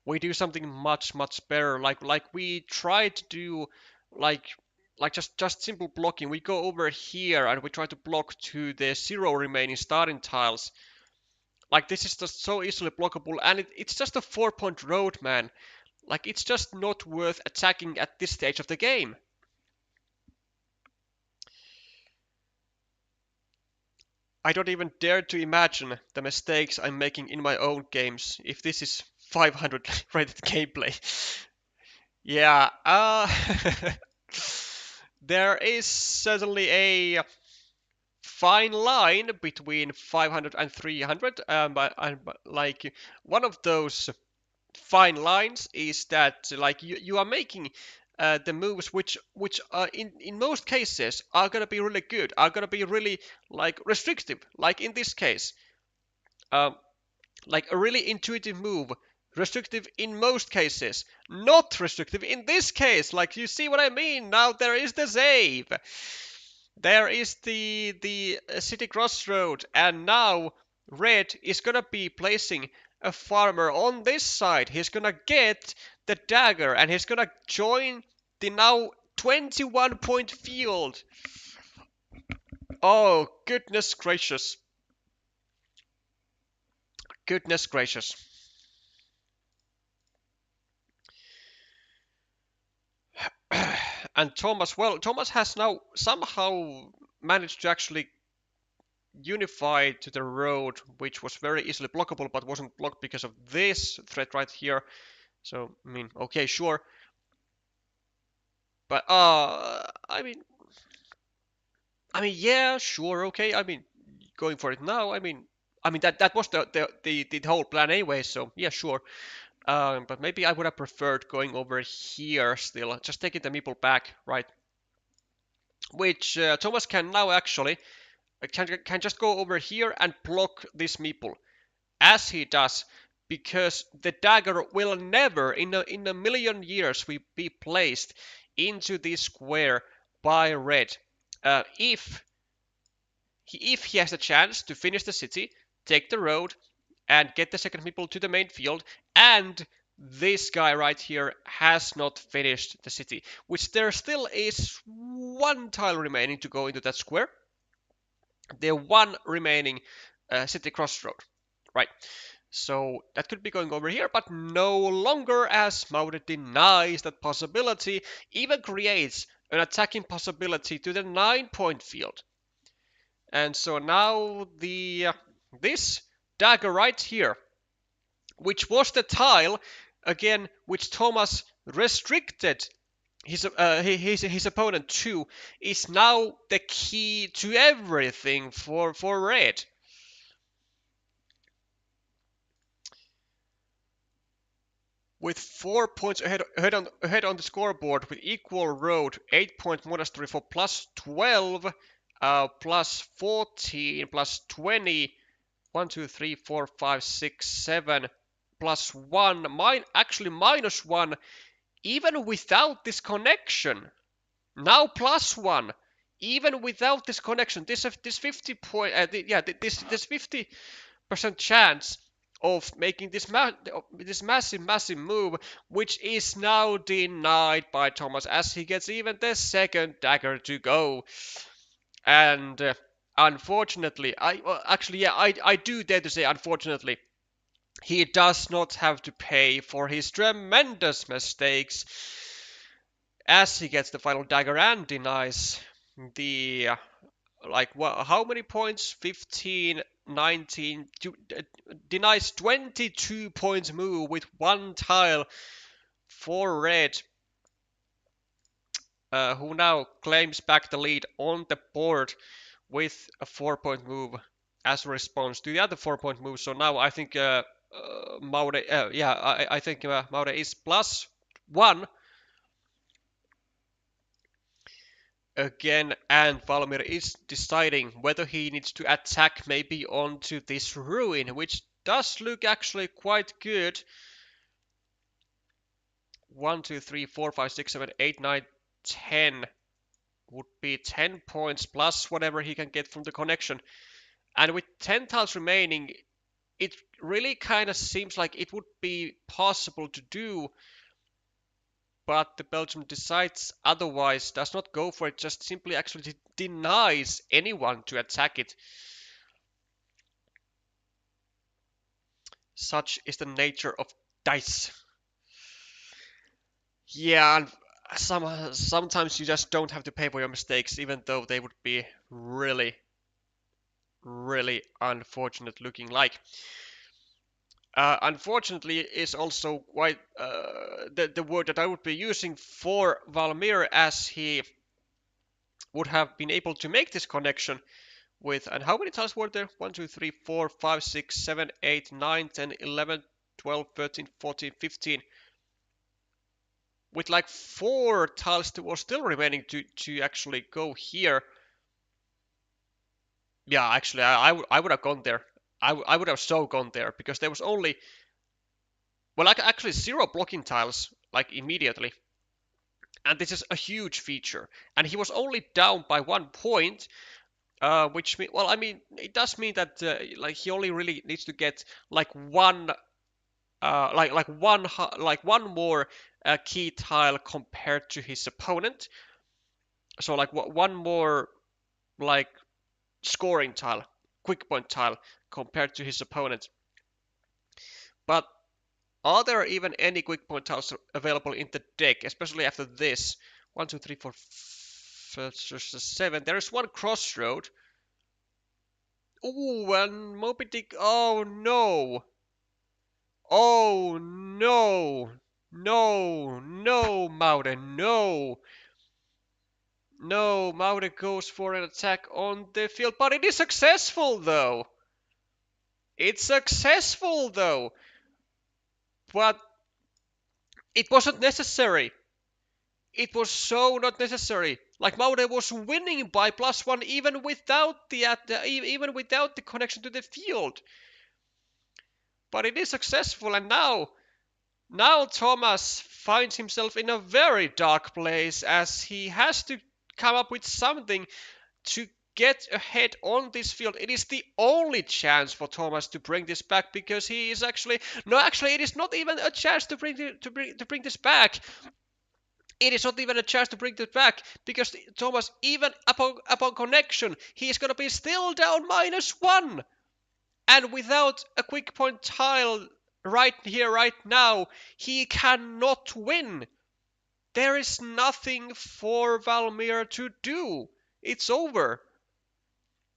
We do something much better. Like we try to do, like just simple blocking. We go over here and we try to block to the 0 remaining starting tiles. Like this is just so easily blockable, and it's just a 4-point road, man. Like it's just not worth attacking at this stage of the game. I don't even dare to imagine the mistakes I'm making in my own games if this is 500 rated gameplay. Yeah, there is certainly a fine line between 500 and 300. But like one of those fine lines is that like you are making the moves which in most cases are gonna be really good, are gonna be really like restrictive, like in this case, um, like a really intuitive move, restrictive in most cases, not restrictive in this case. Like you see what I mean? Now there is the save, there is the city crossroad, and now red is gonna be placing a farmer on this side. He's gonna get the dagger and he's gonna join the now 21-point field. Oh, goodness gracious. Goodness gracious. And Thomas, well, Thomas has now somehow managed to actually unified to the road, which was very easily blockable, but wasn't blocked because of this threat right here. So, I mean, okay, sure. But, yeah, sure, okay. I mean, going for it now, that was the whole plan anyway, so yeah, sure. But maybe I would have preferred going over here still, just taking the meeple back, right? Which Thomas can now actually, can just go over here and block this meeple, as he does, because the dagger will never, in a million years, be placed into this square by red. If he has a chance to finish the city, take the road, and get the second meeple to the main field, and this guy right here has not finished the city, which there still is one tile remaining to go into that square. The one remaining city crossroad, right? So that could be going over here, but no longer, as Maude denies that possibility, even creates an attacking possibility to the 9-point field. And so now this dagger right here, which was the tile, again, which Thomas restricted his opponent to, is now the key to everything for red. With 4 points ahead on the scoreboard with equal road, 8-point monastery for plus 12, plus 14, plus 20, 1, 2, 3, 4, 5, 6, 7, plus 1, actually minus 1, even without this connection. Now plus 1, even without this connection. This 50 point, this 50% chance of making this massive move, which is now denied by Thomas, as he gets even the second dagger to go. And unfortunately, I do dare to say unfortunately, he does not have to pay for his tremendous mistakes, as he gets the final dagger and denies the how many points? 15, 19, denies 22 points move with one tile for red, who now claims back the lead on the board with a 4-point move as a response to the other 4-point move. So now I think Maude, I think Maude is plus 1 again, and Valmir is deciding whether he needs to attack maybe onto this ruin, which does look actually quite good. 1, 2, 3, 4, 5, 6, 7, 8, 9, 10 would be 10 points plus whatever he can get from the connection. And with 10 tiles remaining, it really kind of seems like it would be possible to do, but the Belgium decides otherwise, does not go for it, just simply actually denies anyone to attack it. Such is the nature of dice. Yeah, and sometimes you just don't have to pay for your mistakes, even though they would be really, really unfortunate looking like. Unfortunately is also quite the word that I would be using for Valmir, as he would have been able to make this connection with, and how many tiles were there? 1, 2, 3, 4, 5, 6, 7, 8, 9, 10, 11, 12, 13, 14, 15. With like 4 tiles that were still remaining to actually go here. Yeah, actually, I would have gone there. I would have so gone there, because there was only, well, like actually 0 blocking tiles, like immediately. And this is a huge feature. And he was only down by 1 point, which mean, well, I mean, it does mean that like he only really needs to get like one, one more key tile compared to his opponent. So like one more like scoring tile, quick point tile compared to his opponent. But are there even any quick point tiles available in the deck, especially after this? 1, 2, 3, 4, 5, 6, 7. There is one crossroad. Ooh, and mobidic. Oh no! Oh no! No! No, Maude! No! No, Maude goes for an attack on the field, but it is successful though. It's successful though, but it wasn't necessary. It was so not necessary. Like Maude was winning by +1 even without even without the connection to the field. But it is successful, and now Thomas finds himself in a very dark place as he has to come up with something to get ahead on this field. It is the only chance for Thomas to bring this back, because he is actually no, actually it is not even a chance to bring this back. It is not even a chance to bring this back, because Thomas, even upon connection, he is gonna be still down -1, and without a quick point tile right here, right now, he cannot win. There is nothing for Valmir to do. It's over.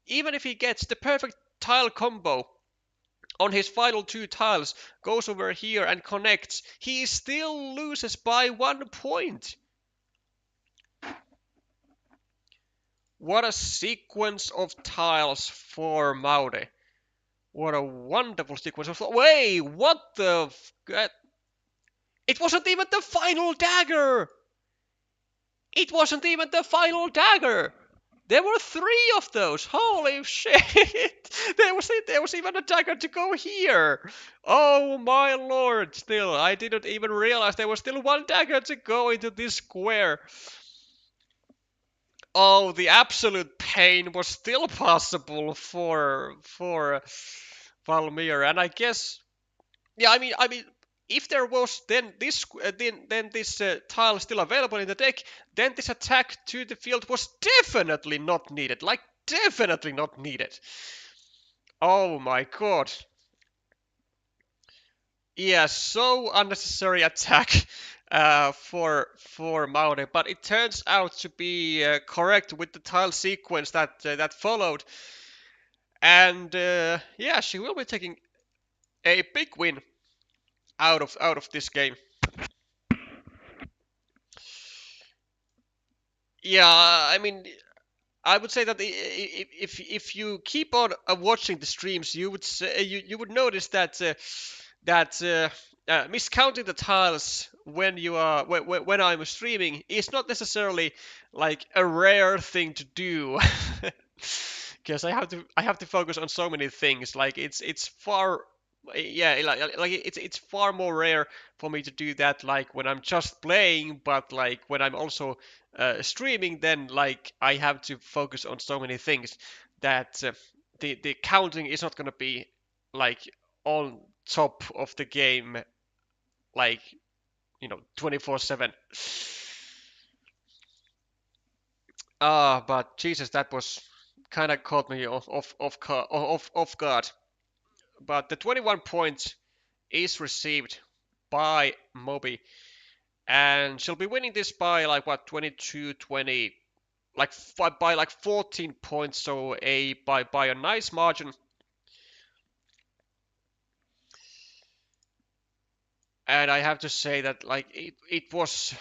Even if he gets the perfect tile combo on his final 2 tiles, goes over here and connects, he still loses by 1 point. What a sequence of tiles for Maude. What a wonderful sequence of... Wait, what the... It wasn't even the final dagger! It wasn't even the final dagger! There were 3 of those. Holy shit! There was even a dagger to go here. Oh my lord! Still, I didn't even realize there was still 1 dagger to go into this square. Oh, the absolute pain was still possible for Valmir, and I guess, yeah, I mean, if there was then this tile still available in the deck, then this attack to the field was definitely not needed. Like, definitely not needed. Oh my god. Yeah, so unnecessary attack for Maude, but it turns out to be correct with the tile sequence that followed, and yeah, she will be taking a big win out of this game. Yeah, I mean, I would say that if you keep on watching the streams, you would say, you would notice that miscounting the tiles when when I'm streaming is not necessarily like a rare thing to do. Because I have to focus on so many things. Like it's far, yeah, like it's far more rare for me to do that, like when I'm just playing, but like when I'm also streaming, then like I have to focus on so many things that the counting is not gonna be like on top of the game, like 24/7. But Jesus, that was kind of caught me off guard. But the 21 points is received by Moby, and she'll be winning this by like what, 22-20, like by like 14 points, so by a nice margin. And I have to say that like it was,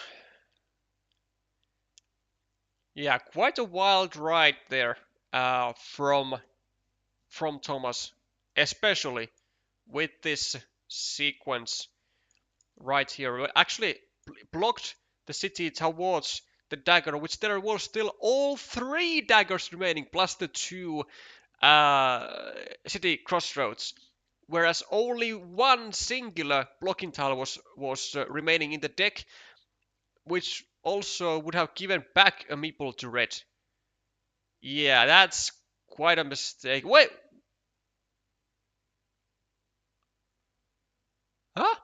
yeah, quite a wild ride there from Thomas, especially with this sequence right here. Actually blocked the city towards the dagger, which there were still all 3 daggers remaining, plus the 2 city crossroads, whereas only 1 singular blocking tile was remaining in the deck, which also would have given back a meeple to red. Yeah, that's quite a mistake. Wait, huh?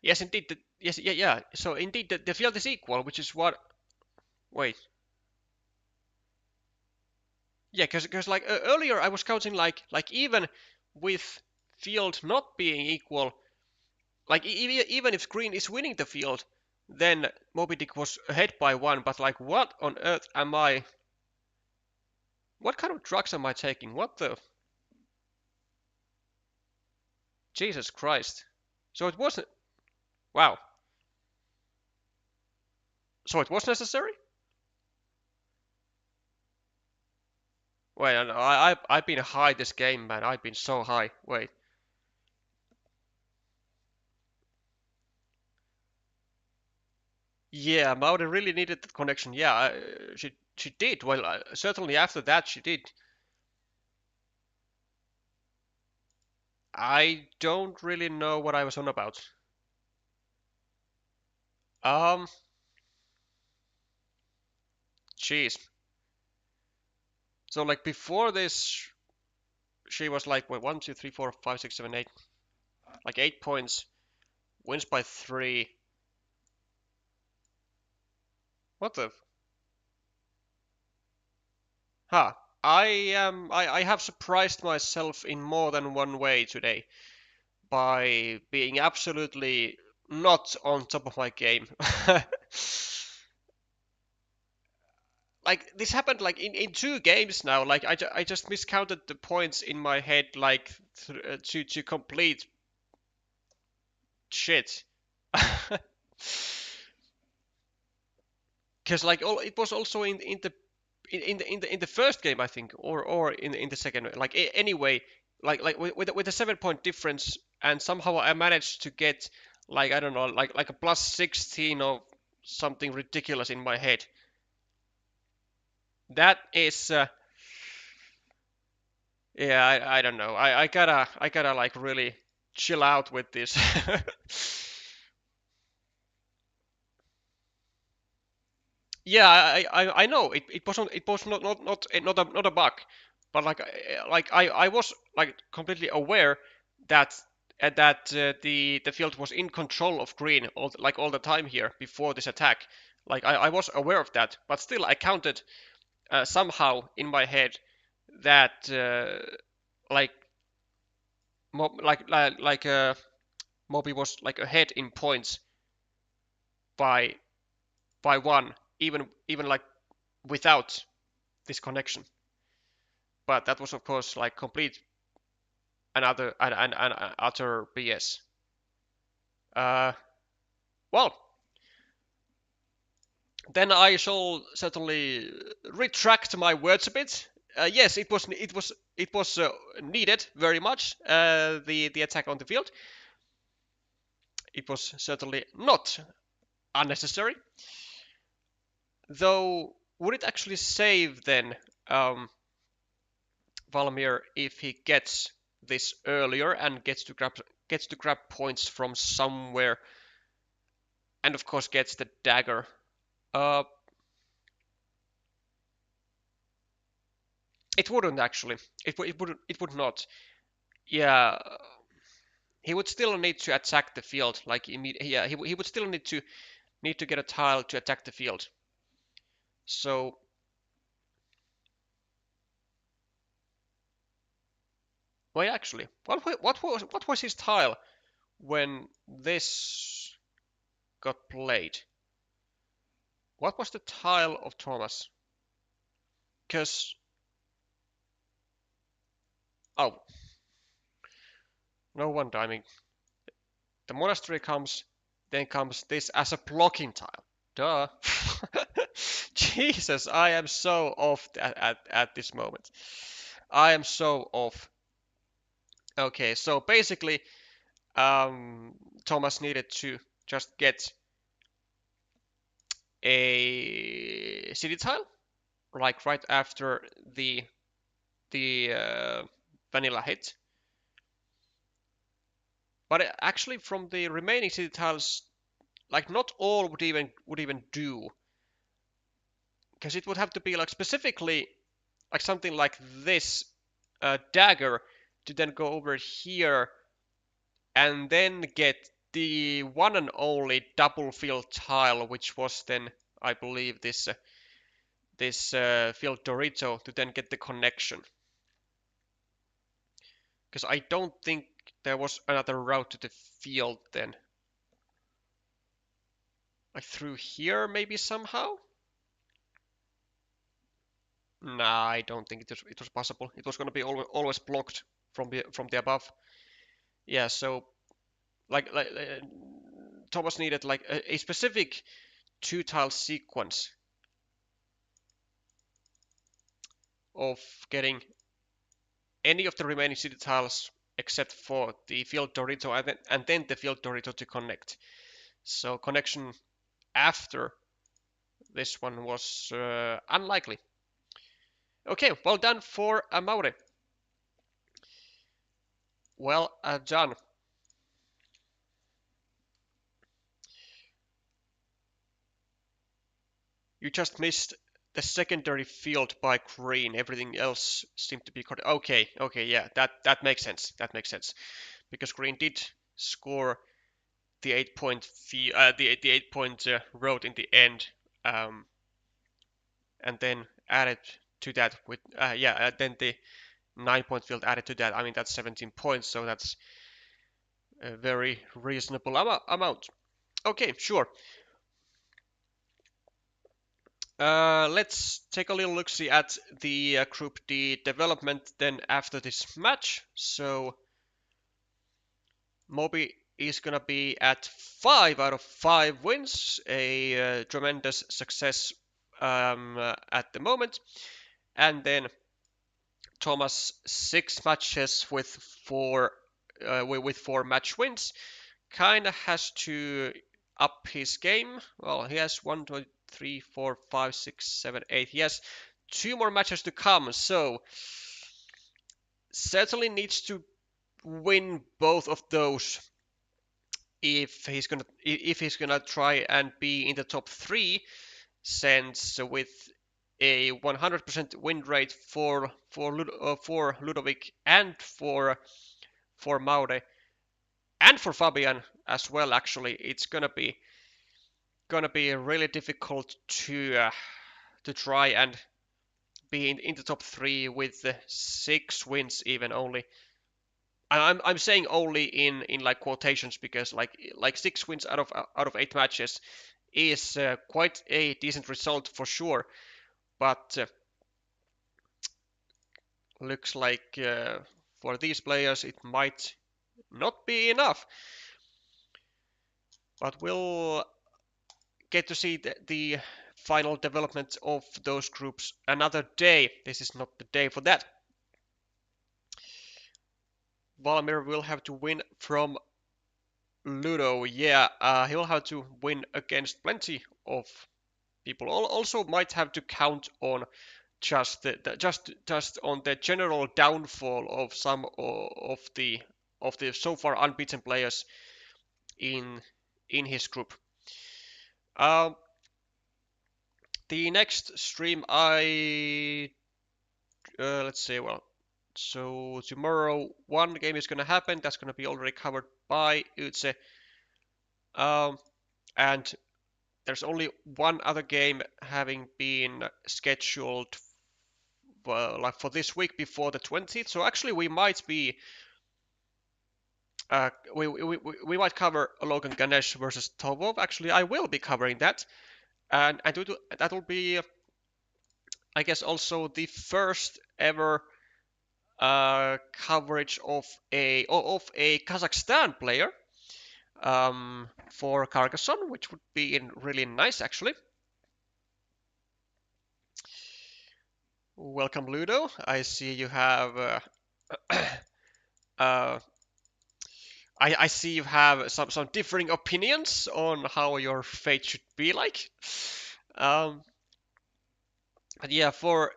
Yes, indeed. Yes, yeah, yeah. So indeed, the field is equal, which is what. Wait. Yeah, because like earlier I was counting like even with field not being equal, Like even if green is winning the field, then mobidic was ahead by 1. But like, what on earth am I? What kind of drugs am I taking? What the? Jesus Christ! So it wasn't. Wow. So it was necessary? Wait, I've been high this game, man. I've been so high. Wait. Yeah, Maude really needed that connection. Yeah, she did. Well, certainly after that she did. I don't really know what I was on about. Um, Jeez. So like before this, she was like wait, 1, 2, 3, 4, 5, 6, 7, 8, like 8 points, wins by 3. What the? Huh. I have surprised myself in more than one way today by being absolutely not on top of my game. Like this happened like in 2 games now. Like I just miscounted the points in my head like to complete shit. Because like all, it was also in the in the first game I think, or in the second. Like anyway, like with a 7 point difference, and somehow I managed to get like I don't know like a plus 16 or something ridiculous in my head. That is yeah, I don't know. I gotta like really chill out with this. Yeah, I know it was not a bug, but like I was like completely aware that the field was in control of green all the time here before this attack. Like I was aware of that, but still I counted somehow in my head that like Moby was like ahead in points by 1, even like without this connection. But that was of course like complete another and utter BS. Uh, well, then I shall certainly retract my words a bit. Yes, it was needed very much. The attack on the field. It was certainly not unnecessary. Though, would it actually save then Valmir if he gets this earlier and gets to grab points from somewhere, and of course gets the dagger? Uh, it wouldn't actually. It would not. Yeah, he would still need to attack the field. Like yeah, he would still need to get a tile to attack the field. So wait, actually, what was his tile when this got played? What was the tile of Thomas? Because oh, no wonder. I mean, the monastery comes, then comes this as a blocking tile. Duh. Jesus, I am so off at this moment. I am so off. Okay, so basically, Thomas needed to just get a city tile, like right after the vanilla hit. But actually, from the remaining city tiles, like not all would even do, because it would have to be like specifically like something like this dagger to then go over here and then get the one and only double field tile, which was then I believe this field Dorito to then get the connection. Because I don't think there was another route to the field then. Like through here maybe somehow? Nah, I don't think it was possible. It was going to be always blocked from the above. Yeah, so like Thomas needed like a specific two-tile sequence of getting any of the remaining city tiles except for the field Dorito and then the field Dorito to connect. So connection after this one was unlikely. Okay, well done for Maude. Well done. You just missed the secondary field by green. Everything else seemed to be correct. Okay, yeah, that makes sense. That makes sense because green did score the 8-point the 8-point road in the end, and then added to that with then the 9-point field added to that. I mean that's 17 points, so that's a very reasonable amount. Okay, sure. Let's take a little look-see at the Group D development then after this match. So Mobi is going to be at 5 out of 5 wins, a tremendous success at the moment. And then Thomas 6 matches with 4 match wins. Kind of has to up his game. Well, he has 1, 2, 3, 4, 5, 6, 7, 8. He has 2 more matches to come, so certainly needs to win both of those if he's gonna try and be in the top 3. Since with a 100% win rate for Ludovic and for Maude and for Fabian as well, actually, it's gonna be really difficult to try and be in the top 3 with 6 wins even only. I'm saying only in like quotations because like 6 wins out of 8 matches is quite a decent result for sure, but looks like for these players it might not be enough. But we'll get to see the final development of those groups another day. This is not the day for that. Valmir will have to win from Ludo. Yeah, he will have to win against plenty of people. Also might have to count on just on the general downfall of some of the so far unbeaten players in his group. The next stream let's see, well, so tomorrow one game is gonna happen. That's gonna be already covered by Utse. And there's only one other game having been scheduled like for this week before the 20th. So actually we might be we might cover Logan Ganesh versus Tovov. Actually, I will be covering that, and that will be, I guess, also the first ever coverage of a Kazakhstan player for Carcassonne, which would be really nice actually. Welcome, Ludo. I see you have. I see you have some differing opinions on how your fate should be like. But yeah, for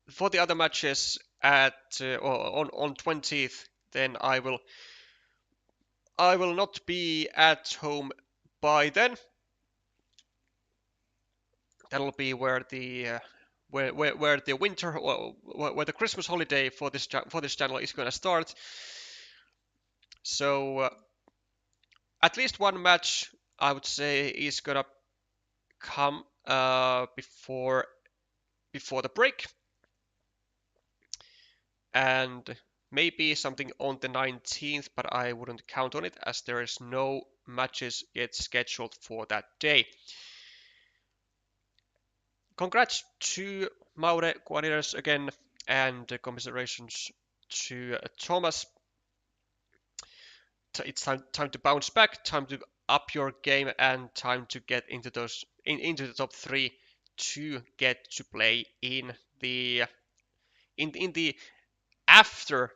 the other matches at on 20th, then I will not be at home by then. That'll be where the where the winter where the Christmas holiday for this channel is going to start. So at least one match I would say is gonna come before the break, and Maybe something on the 19th, but I wouldn't count on it as there is no matches yet scheduled for that day. Congrats to Maude Quaniers again, and commiserations to Thomas. It's time to bounce back, time to up your game, and time to get into those into the top 3 to get to play in the after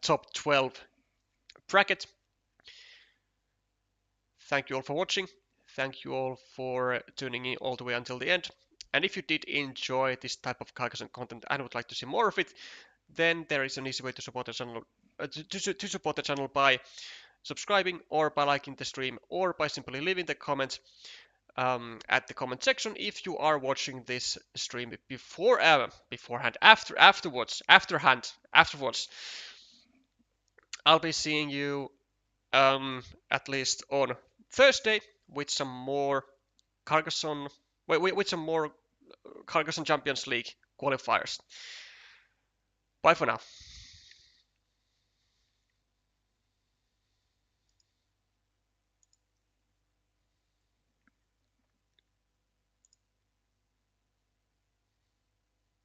top 12 bracket. Thank you all for watching. Thank you all for tuning in all the way until the end. And if you did enjoy this type of Carcassonne content and would like to see more of it, then there is an easy way to support the channel to support the channel by subscribing or by liking the stream or by simply leaving the comment at the comment section if you are watching this stream afterwards. I'll be seeing you at least on Thursday with some more Carcassonne with some more Carcassonne Champions League qualifiers. Bye for now.